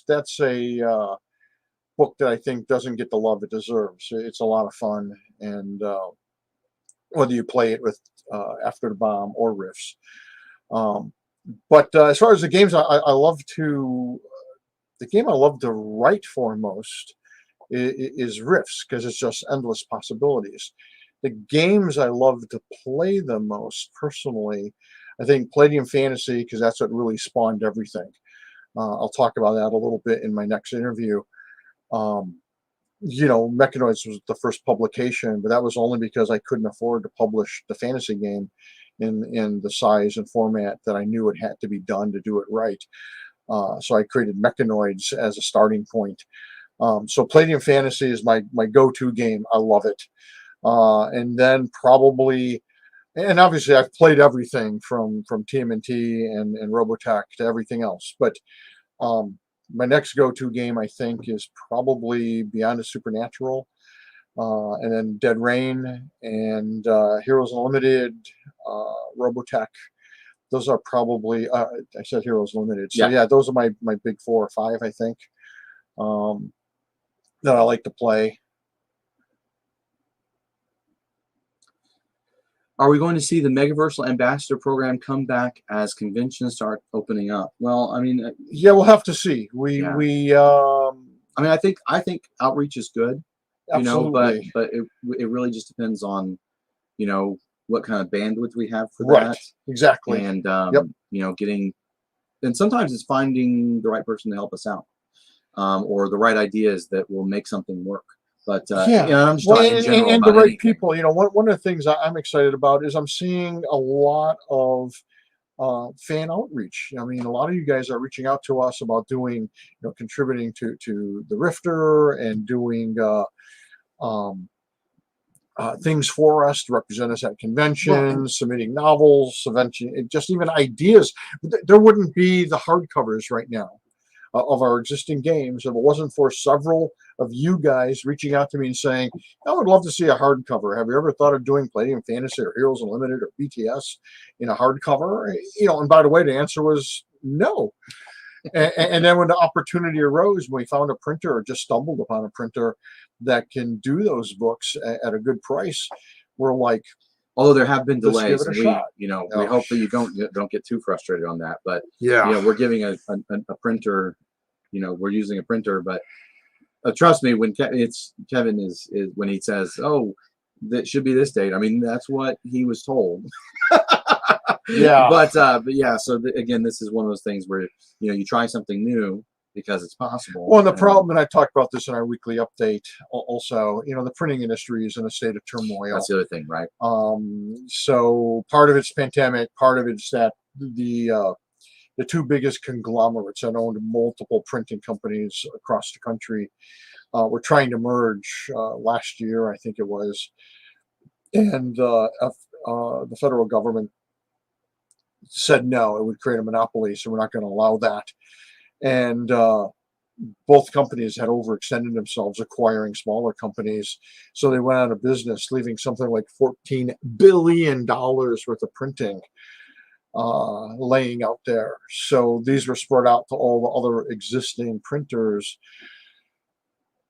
That's a book that I think doesn't get the love it deserves. It's a lot of fun, and whether you play it with After the Bomb or Rifts. But as far as the games, I love to, the game I love to write for most is Rifts, because it's just endless possibilities. The games I love to play the most personally, I think Palladium Fantasy, because that's what really spawned everything. I'll talk about that a little bit in my next interview. You know, Mechanoids was the first publication, but that was only because I couldn't afford to publish the fantasy game in the size and format that I knew it had to be done to do it right. So I created Mechanoids as a starting point. So Palladium Fantasy is my go-to game. I love it. And then probably, and obviously I've played everything from TMNT and Robotech to everything else. But my next go-to game, I think, is probably Beyond the Supernatural, and then Dead Rain and Heroes Unlimited, Robotech. Those are probably, I said Heroes Limited. So yeah, those are my big 4 or 5, I think, that I like to play. Are we going to see the Megaversal Ambassador program come back as conventions start opening up? Well, I mean, yeah, we'll have to see. I mean, I think outreach is good, absolutely. you know, but it really just depends on, you know, what kind of bandwidth we have for Right, that. exactly. And you know, and sometimes it's finding the right person to help us out, or the right ideas that will make something work. But yeah, you know, I'm just talking in general and about the right anything. people. You know, one of the things I'm excited about is I'm seeing a lot of fan outreach. I mean, a lot of you guys are reaching out to us about doing, you know, contributing to the Rifter and doing things for us to represent us at conventions, submitting novels, just even ideas. There wouldn't be the hardcovers right now of our existing games if it wasn't for several of you guys reaching out to me and saying, I would love to see a hardcover. Have you ever thought of doing Palladium Fantasy or Heroes Unlimited or BTS in a hardcover? You know, and by the way, the answer was no. And then when the opportunity arose, when we found a printer or just stumbled upon a printer that can do those books at a good price, we're like, although there have been let's give delays, it a and shot. we hope that you don't get too frustrated on that. But yeah, you know, we're giving a printer, you know, we're using a printer, but trust me, when Kevin is when he says, oh, that should be this date, I mean, that's what he was told. yeah. But yeah, so again, this is one of those things where, you know, you try something new because it's possible. Well, and the problem, and I talked about this in our weekly update also, you know, the printing industry is in a state of turmoil. That's the other thing, right? So part of it's pandemic, part of it's that the 2 biggest conglomerates that owned multiple printing companies across the country were trying to merge last year, I think it was, and the federal government said no, it would create a monopoly, so we're not going to allow that. And both companies had overextended themselves, acquiring smaller companies, so they went out of business, leaving something like $14 billion worth of printing laying out there. So these were spread out to all the other existing printers,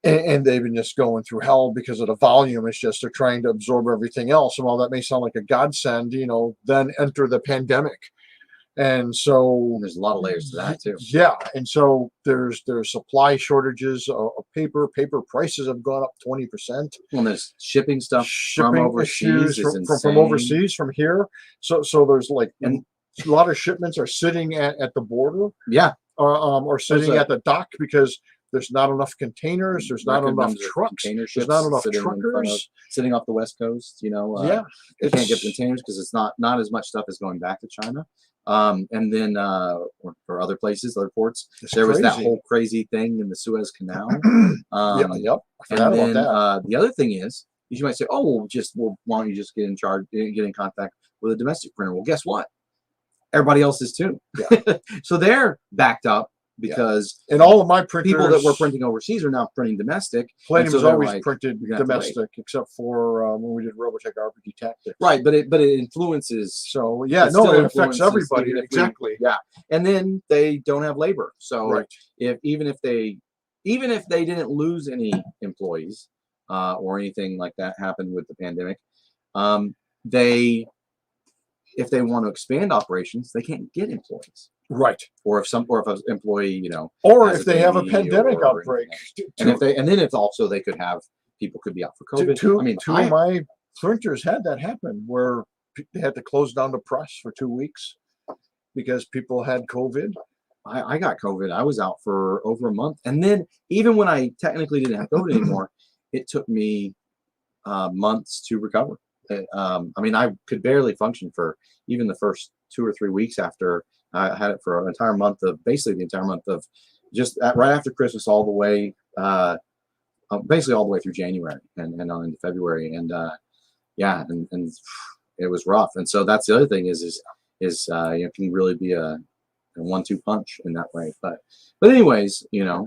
and they've been just going through hell because of the volume. It's just they're trying to absorb everything else. And while that may sound like a godsend, you know, then enter the pandemic. And so there's a lot of layers to that too. Yeah, and so there's supply shortages of paper. Paper prices have gone up 20%. Well, there's shipping stuff from overseas from overseas, from here. So there's like, and a lot of shipments are sitting at the border. Yeah, or sitting at the dock because there's not enough containers. There's not enough trucks. There's not enough truckers sitting off the West Coast. You know, you can't get containers because it's not as much stuff is going back to China. And then or other places, other ports. There was that whole crazy thing in the Suez Canal. Yep. I forgot about that. The other thing is, you might say, oh, why don't you just get in contact with a domestic printer? Well, guess what? Everybody else is too. Yeah. So they're backed up because and all of my printers, people that were printing overseas are now printing domestic. Palladium was always printed domestic, except for when we did Robotech RPG Tactics. Right, but it influences. So yeah, it affects everybody. Exactly. Yeah, and then they don't have labor. So even if they didn't lose any employees or anything like that happened with the pandemic, if they want to expand operations, they can't get employees. Right. Or if an employee, you know, or if they have a pandemic outbreak, and then if also they could have people could be out for COVID. Two I mean, of my printers had that happen where they had to close down the press for 2 weeks because people had COVID. I got COVID. I was out for over a month, and then even when I technically didn't have COVID anymore, it took me months to recover. I mean, I could barely function for even the first 2 or 3 weeks after I had it for an entire month of basically the entire month of just right after Christmas all the way, basically all the way through January and on into February. And yeah, and it was rough. And so that's the other thing is you know, it can really be a 1-2 punch in that way. But anyways, you know,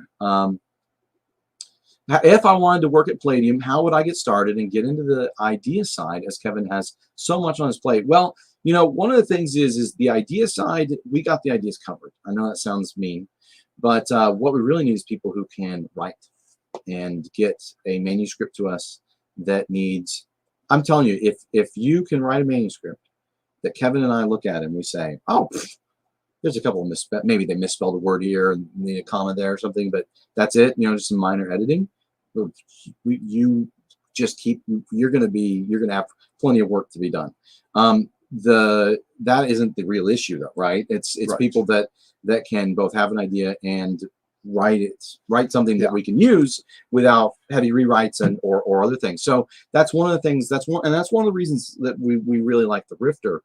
if I wanted to work at Palladium, how would I get started and get into the idea side, as Kevin has so much on his plate? Well, you know, one of the things is the idea side, we got the ideas covered. I know that sounds mean, but what we really need is people who can write and get a manuscript to us that needs, I'm telling you, if you can write a manuscript that Kevin and I look at and we say, oh, there's a couple of maybe they misspelled a word here and need a comma there or something, but that's it, you know, just some minor editing. You just keep, you're going to have plenty of work to be done. That isn't the real issue though, right? It's right. People that can both have an idea and write something that we can use without heavy rewrites or other things. So that's one of the things, that's one of the reasons that we really like the Rifter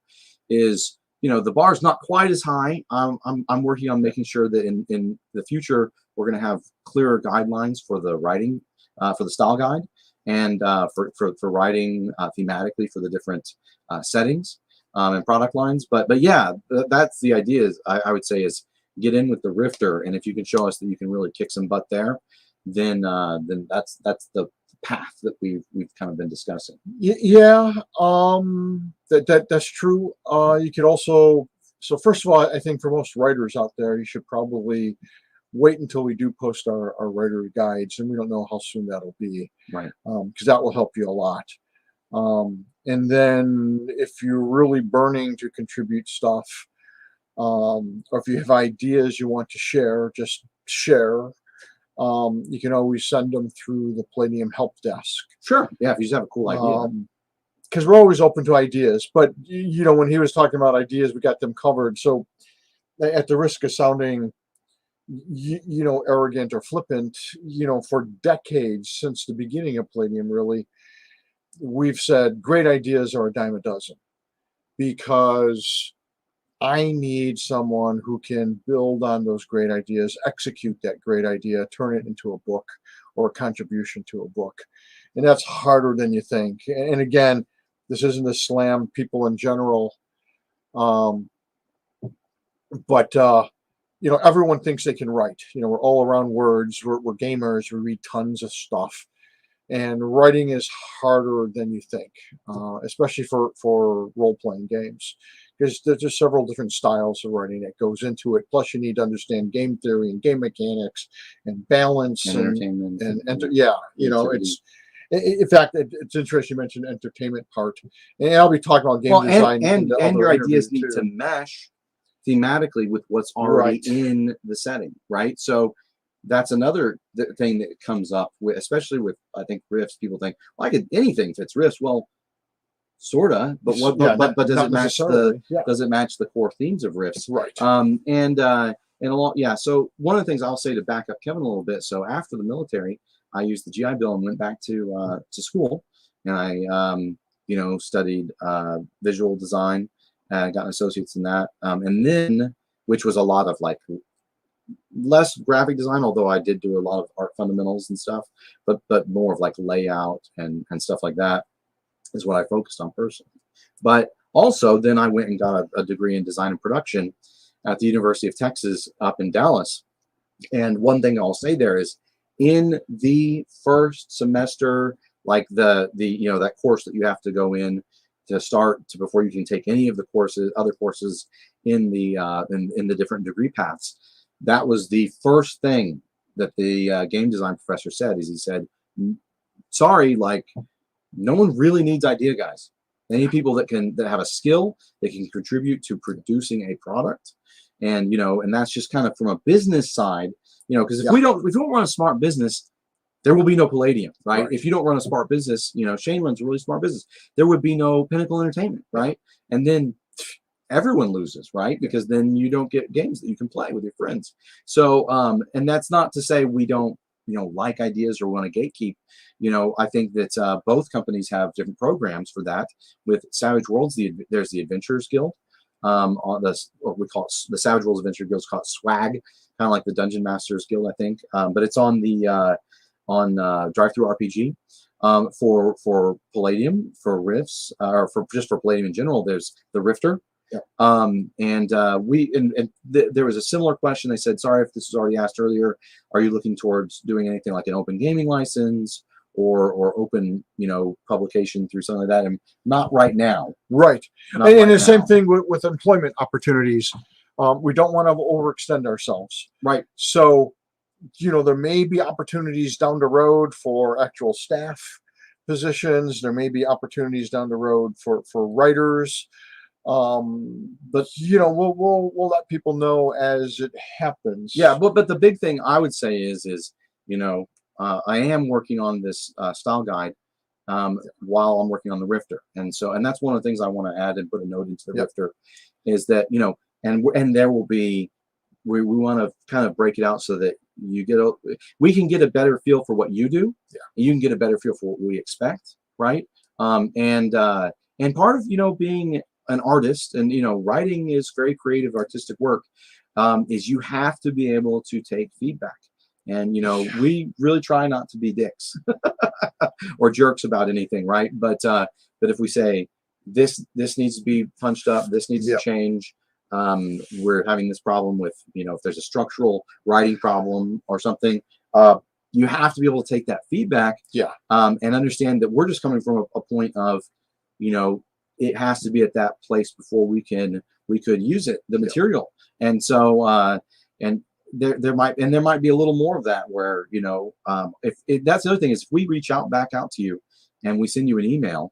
is, you know, the bar's not quite as high. I'm working on making sure that in the future, we're going to have clearer guidelines for the writing, for the style guide, and for writing thematically for the different settings and product lines. But yeah, that's the idea. Is I would say is get in with the Rifter, and if you can show us that you can really kick some butt there, then that's the path that we've kind of been discussing. Yeah, that's true. You could also, so first of all, I think for most writers out there, you should probably wait until we do post our writer guides, and we don't know how soon that'll be, right? Because that will help you a lot. And then if you're really burning to contribute stuff, or if you have ideas you want to share, just share. You can always send them through the Palladium help desk. Sure. Yeah, if you just have a cool idea. Because we're always open to ideas. But, you know, when he was talking about ideas, we got them covered. So at the risk of sounding, you know, arrogant or flippant, you know, for decades, since the beginning of Palladium, really, we've said great ideas are a dime a dozen. Because I need someone who can build on those great ideas, execute that great idea, turn it into a book or a contribution to a book. And that's harder than you think. And again, this isn't to slam people in general. But you know, everyone thinks they can write. You know, we're all around words. We're gamers. We read tons of stuff. And writing is harder than you think, especially for role-playing games. Because there's just several different styles of writing that goes into it. Plus, you need to understand game theory and game mechanics and balance and entertainment. And yeah, you know, it's in fact, it's interesting you mentioned entertainment part. And I'll be talking about game design and your ideas need to mesh thematically with what's already in the setting, right? So that's another thing that comes up with, especially with I think riffs. People think, well, anything fits riffs. Well, sorta, but does it match does it match the core themes of riffs? Right. And a lot, yeah. So one of the things I'll say to back up Kevin a little bit. So after the military, I used the GI Bill and went back to school, and I you know, studied visual design, got an associate's in that, and then which was a lot of like less graphic design, although I did do a lot of art fundamentals and stuff, but more of like layout and stuff like that is what I focused on personally. But also then I went and got a degree in design and production at the University of Texas up in Dallas. And one thing I'll say there is in the first semester, like the you know, that course that you have to go in to start to before you can take any of the other courses in the in the different degree paths, that was the first thing that the game design professor said. Is he said, sorry, like no one really needs idea guys. They need people that have a skill, that can contribute to producing a product. And, and that's just kind of from a business side, because if we don't run a smart business, there will be no Palladium, right? If you don't run a smart business, Shane runs a really smart business. There would be no Pinnacle Entertainment, right? And then everyone loses, right? Because then you don't get games that you can play with your friends. So, and that's not to say we don't, like ideas or want to gatekeep. I think that both companies have different programs for that. With Savage Worlds, there's the Adventurers Guild. On what we call it, the Savage Worlds Adventure Guild is called SWAG, kind of like the Dungeon Masters Guild, I think. But it's on the Drive-Thru RPG. For Palladium, for Rifts, or just for Palladium in general, there's the Rifter. There was a similar question. They said, sorry if this was already asked earlier, are you looking towards doing anything like an open gaming license or open, publication through something like that? And not right now. Right. And the same thing with employment opportunities. We don't want to overextend ourselves. Right. So, there may be opportunities down the road for actual staff positions. There may be opportunities down the road for writers. But we'll let people know as it happens. Yeah, but the big thing I would say is I am working on this style guide while I'm working on the Rifter, and that's one of the things I want to add and put a note into the Rifter is that and there will be we want to kind of break it out so that we can get a better feel for what you do. You can get a better feel for what we expect, right? And part of being an artist, and writing is very creative artistic work, is you have to be able to take feedback. And we really try not to be dicks or jerks about anything, right? But if we say this needs to be punched up, this needs to change, we're having this problem with if there's a structural writing problem or something, you have to be able to take that feedback and understand that we're just coming from a point of it has to be at that place before we could use it, the material. And so and there might be a little more of that where if that's the other thing is, if we reach back out to you and we send you an email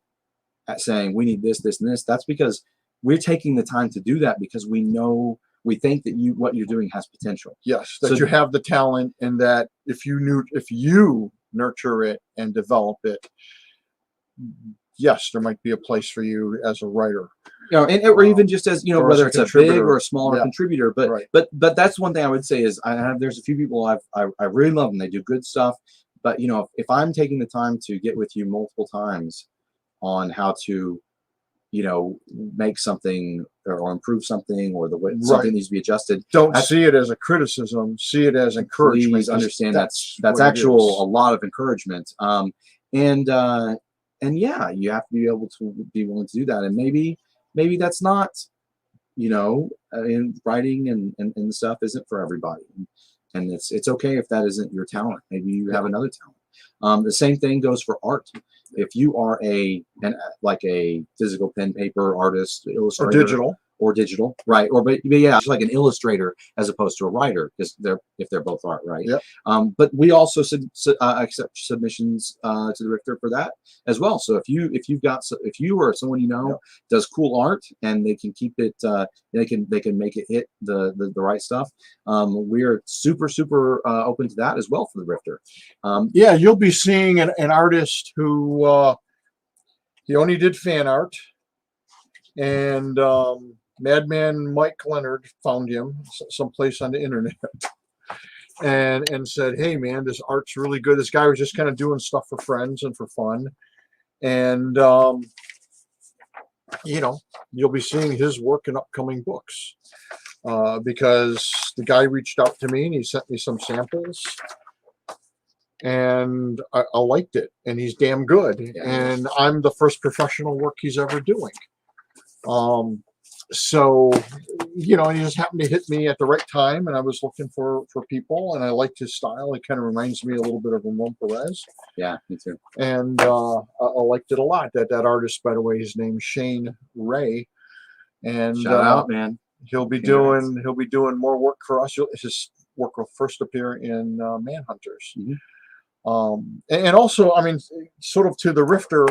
saying we need this, this, and this, that's because we're taking the time to do that, because we think that what you're doing has potential. Yes, that you have the talent, and that if you nurture it and develop it, yes, there might be a place for you as a writer. Or even just as whether it's a big or a smaller contributor. But that's one thing I would say is there's a few people I really love them. They do good stuff. But if I'm taking the time to get with you multiple times on how to make something or improve something, or the way something needs to be adjusted, don't see it as a criticism, see it as encouragement. Please understand that's actual a lot of encouragement. And yeah, you have to be able to be willing to do that. And maybe that's not in writing and stuff isn't for everybody, and it's okay if that isn't your talent. Maybe you have another talent. The same thing goes for art. If you are like a physical pen paper artist, illustrator, or digital, right? But just like an illustrator as opposed to a writer, because they're both art, right? But we also accept submissions to the Rifter for that as well. So if you or someone does cool art and they can keep it, they can make it hit the right stuff. We are super open to that as well for the Rifter. You'll be seeing an artist who he only did fan art, and Madman Mike Leonard found him someplace on the internet and said, hey man, this art's really good. This guy was just kind of doing stuff for friends and for fun. And you'll be seeing his work in upcoming books, because the guy reached out to me and he sent me some samples, and I liked it, and he's damn good. And I'm the first professional work he's ever doing. So, and he just happened to hit me at the right time, and I was looking for people, and I liked his style. It kind of reminds me a little bit of Ramon Perez. Yeah, me too. And I liked it a lot. That artist, by the way, his name's Shane Ray. And shout out, man. He'll be doing more work for us. His work will first appear in Manhunters. And also, I mean, sort of to the Rifter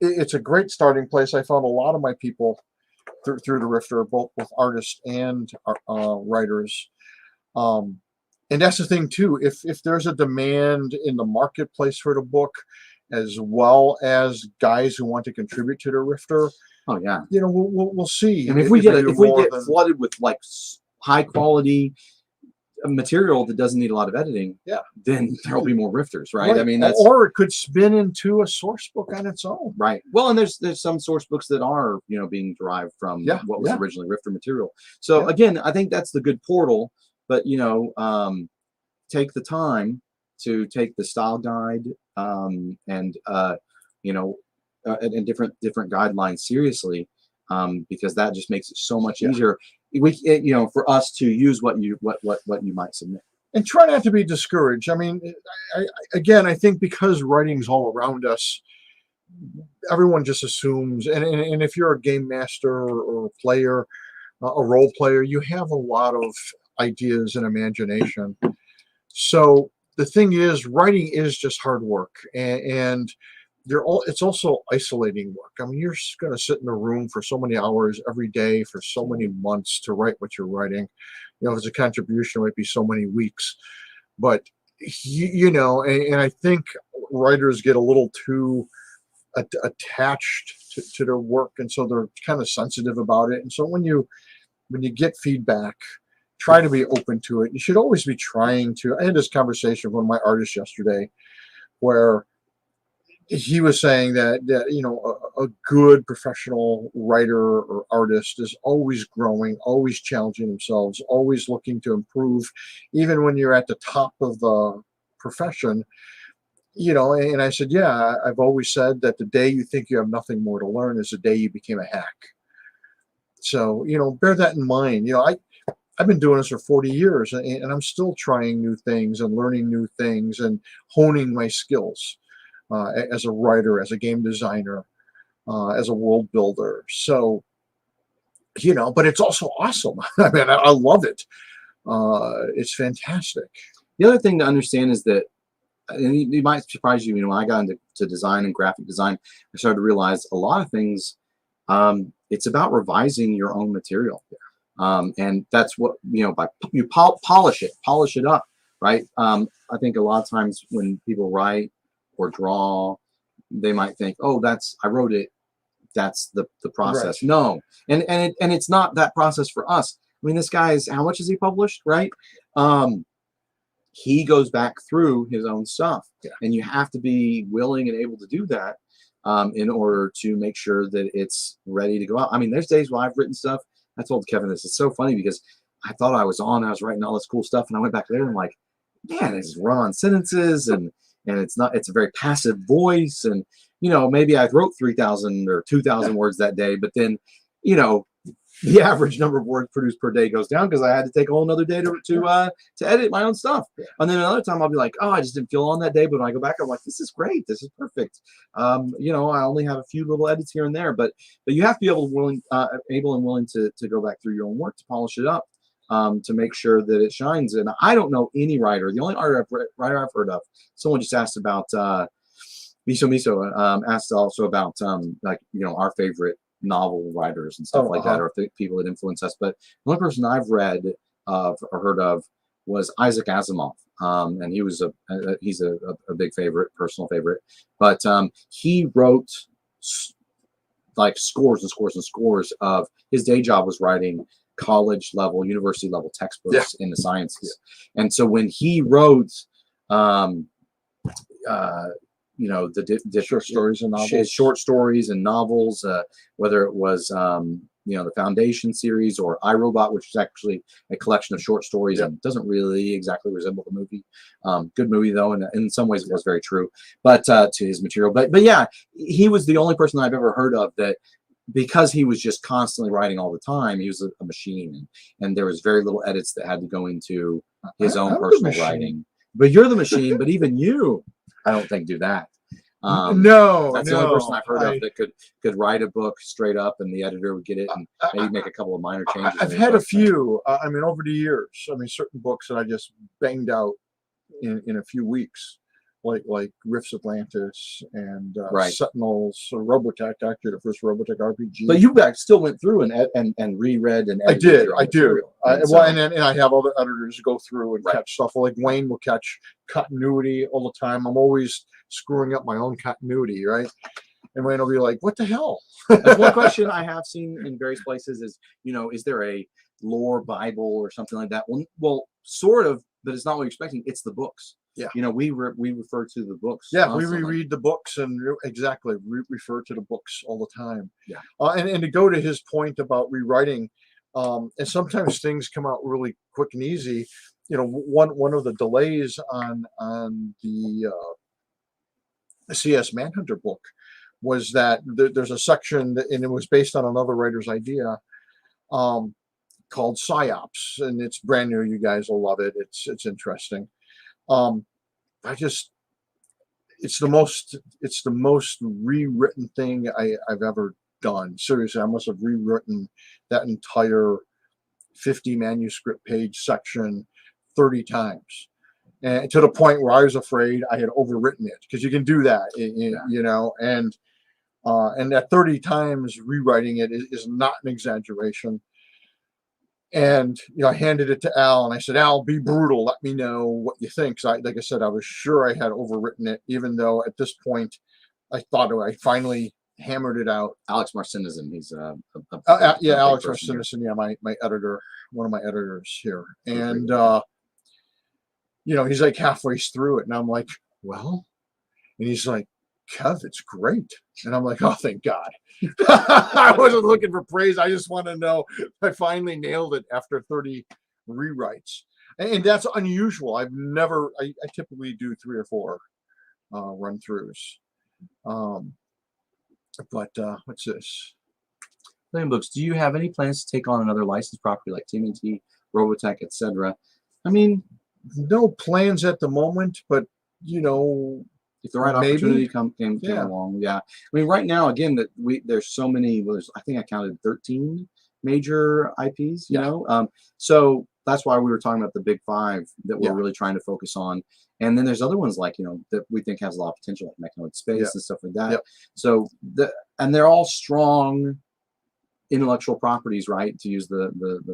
it's a great starting place. I found a lot of my people through the Rifter, both artists and writers. And that's the thing too. If there's a demand in the marketplace for the book, as well as guys who want to contribute to the Rifter, oh yeah, we'll see. And if we get flooded with like high quality material that doesn't need a lot of editing, yeah, then there'll be more Rifters, right? I mean, that's, or it could spin into a source book on its own, right? Well, and there's some source books that are being derived from what was originally Rifter material. So again, I think that's the good portal. But take the time to take the style guide and different guidelines seriously, because that just makes it so much easier. For us to use what you might submit. And try not to be discouraged. I mean, I think because writing's all around us, everyone just assumes, and if you're a game master or a player, a role player, you have a lot of ideas and imagination. So the thing is, writing is just hard work, and it's also isolating work. I mean, you're going to sit in a room for so many hours every day for so many months to write what you're writing. If it's a contribution, it might be so many weeks. But and I think writers get a little too attached to their work, and so they're kind of sensitive about it. And so when you get feedback, try to be open to it. You should always be trying to. I had this conversation with one of my artists yesterday, where he was saying that a good professional writer or artist is always growing, always challenging themselves, always looking to improve, even when you're at the top of the profession. And I said, yeah, I've always said that the day you think you have nothing more to learn is the day you became a hack. So, bear that in mind. I've been doing this for 40 years, and I'm still trying new things and learning new things and honing my skills as a writer, as a game designer, as a world builder. So, but it's also awesome. I mean, I love it. It's fantastic. The other thing to understand is that, and it might surprise you, when I got into design and graphic design, I started to realize a lot of things, it's about revising your own material. And that's what, by you polish it up, right? I think a lot of times when people write or draw, they might think, oh, I wrote it. That's the process. Right. No. And it's not that process for us. I mean, this guy's, how much has he published, right? He goes back through his own stuff, and you have to be willing and able to do that in order to make sure that it's ready to go out. I mean, there's days where I've written stuff. I told Kevin this. It's so funny because I thought I was writing all this cool stuff, and I went back there and I'm like, man, it's run-on sentences, and it's a very passive voice, and maybe I wrote 3,000 or 2,000 words that day, but then the average number of words produced per day goes down because I had to take a whole another day to edit my own stuff. And then another time I'll be like, oh, I just didn't feel on that day. But when I go back, I'm like, this is great. This is perfect. I only have a few little edits here and there, but you have to be able and willing to go back through your own work to polish it up, to make sure that it shines. And I don't know any writer. The only writer I've heard of, someone just asked about Miso asked also about our favorite novel writers and stuff like that, or people that influence us. But the only person I've read or heard of was Isaac Asimov, and he's a big favorite, personal favorite. But he wrote like scores and scores and scores of, his day job was writing college level, university level textbooks in the sciences. And so when he wrote the short stories and novels, whether it was the Foundation series or iRobot, which is actually a collection of short stories and doesn't really exactly resemble the movie. Good movie though, and in some ways it was very true, but to his material. But yeah, he was the only person I've ever heard of that, because he was just constantly writing all the time. He was a machine, and there was very little edits that had to go into his own personal writing. But you're the machine. But even you, I don't think, do that. No, that's the only person I've heard of that could write a book straight up, and the editor would get it and maybe make a couple of minor changes. I've had a few. Over the years, certain books that I just banged out in a few weeks, like Rifts Atlantis and Right. Sentinels, or Robotech, actually the first Robotech RPG. But you guys still went through and reread and I edited did, your own I do. material. And Well, so- and I have other editors go through and Right. catch stuff. Like Wayne will catch continuity all the time. I'm always screwing up my own continuity, right? And Wayne will be like, "What the hell?" That's one question I have seen in various places is, is there a lore Bible or something like that? Well, sort of, but it's not what you're expecting. It's the books. Yeah. We refer to the books. Yeah, constantly. we reread the books and exactly refer to the books all the time. Yeah. And to go to his point about rewriting, and sometimes things come out really quick and easy. One of the delays on the CS Manhunter book was that there's a section and it was based on another writer's idea called PsyOps, and it's brand new. You guys will love it. It's interesting. It's the most rewritten thing I've ever done. Seriously, I must have rewritten that entire 50 manuscript page section 30 times. And to the point where I was afraid I had overwritten it, because you can do that, and that 30 times rewriting it is not an exaggeration. And I handed it to Al, and I said, "Al, be brutal. Let me know what you think." So, like I said, I was sure I had overwritten it, even though at this point I thought I finally hammered it out. Alex Marcinison, he's Alex person here. Marcinison, my editor, one of my editors here, and he's like halfway through it, and I'm like, "Well," and he's like, "Kev, it's great," and I'm like, "Oh, thank God." I wasn't looking for praise. I just want to know I finally nailed it after 30 rewrites, and that's unusual. I typically do 3 or 4 run throughs. But what's this? Palladium Books, do you have any plans to take on another licensed property like TMNT, Robotech, etc.? I mean, no plans at the moment, but if the right opportunity came along, yeah. I mean, right now, again, there's so many. Well, I think I counted 13 major IPs. So that's why we were talking about the big 5 that we're really trying to focus on. And then there's other ones like that we think has a lot of potential, like Mechanoid Space and stuff like that. Yep. So and they're all strong intellectual properties, right? To use the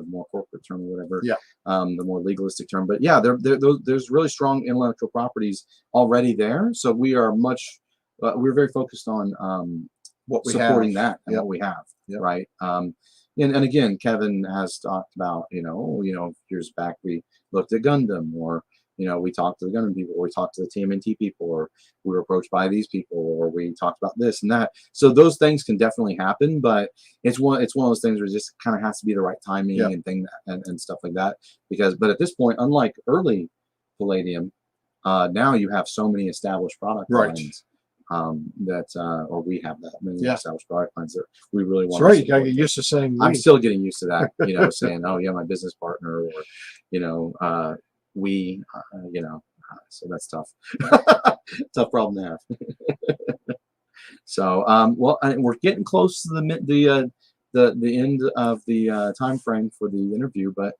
more corporate term or whatever. Yeah. The more legalistic term, but yeah, there's really strong intellectual properties already there. So we are we're very focused on what we supporting have. that and what we have, Yep. right? And again, Kevin has talked about years back we looked at Gundam, or we talked to the Gundam people, or we talked to the TMNT people, or we were approached by these people, or we talked about this and that. So those things can definitely happen, but it's one of those things where it just kind of has to be the right timing and stuff like that. But at this point, unlike early Palladium, now you have so many established product lines or we have that many established product lines that we really want. That's right. You gotta get used to saying. I'm still getting used to that. Saying, "Oh yeah, my business partner," or so that's tough. Tough problem to have. So, we're getting close to the end of the time frame for the interview, but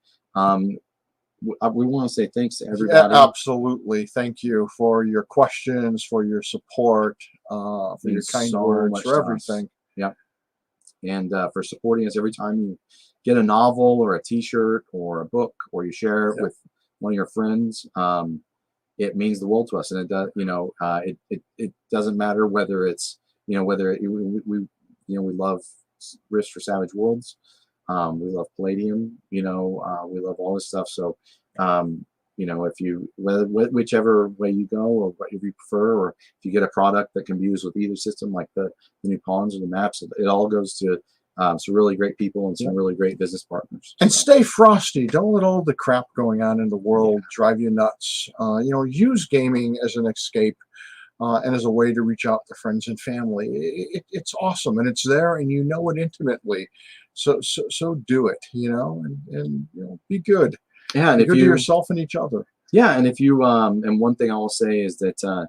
we want to say thanks to everybody. Yeah, absolutely. Thank you for your questions, for your support, for your kind words, for everything. Yeah, and for supporting us every time you get a novel or a T-shirt or a book, or you share it with one of your friends. It means the world to us, and it does. It doesn't matter whether it's we love Risk for Savage Worlds. We love Palladium. We love all this stuff. So whichever way you go, or whatever you prefer, or if you get a product that can be used with either system, like the new pawns or the maps, it all goes to some really great people and some really great business partners. And stay frosty. Don't let all the crap going on in the world drive you nuts. Use gaming as an escape and as a way to reach out to friends and family. It's awesome, and it's there, and you know it intimately. So do it, and be good. Yeah, and be good to yourself and each other. Yeah, and if you and one thing I will say is that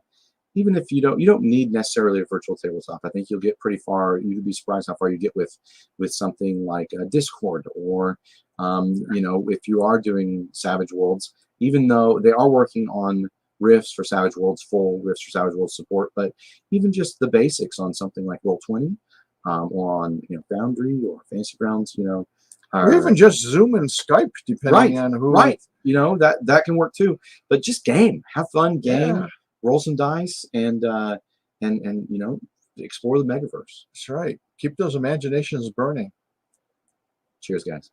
even if you don't need necessarily a virtual tabletop, I think you'll get pretty far. You'd be surprised how far you get with something like Discord, or if you are doing Savage Worlds, even though they are working on riffs for Savage Worlds, full riffs for Savage Worlds support, but even just the basics on something like Roll20, or on Foundry or Fantasy Grounds, or even just Zoom and Skype, depending on who. Right. That can work too. But just have fun, Yeah. roll some dice, and explore the Megaverse. That's right. Keep those imaginations burning. Cheers, guys.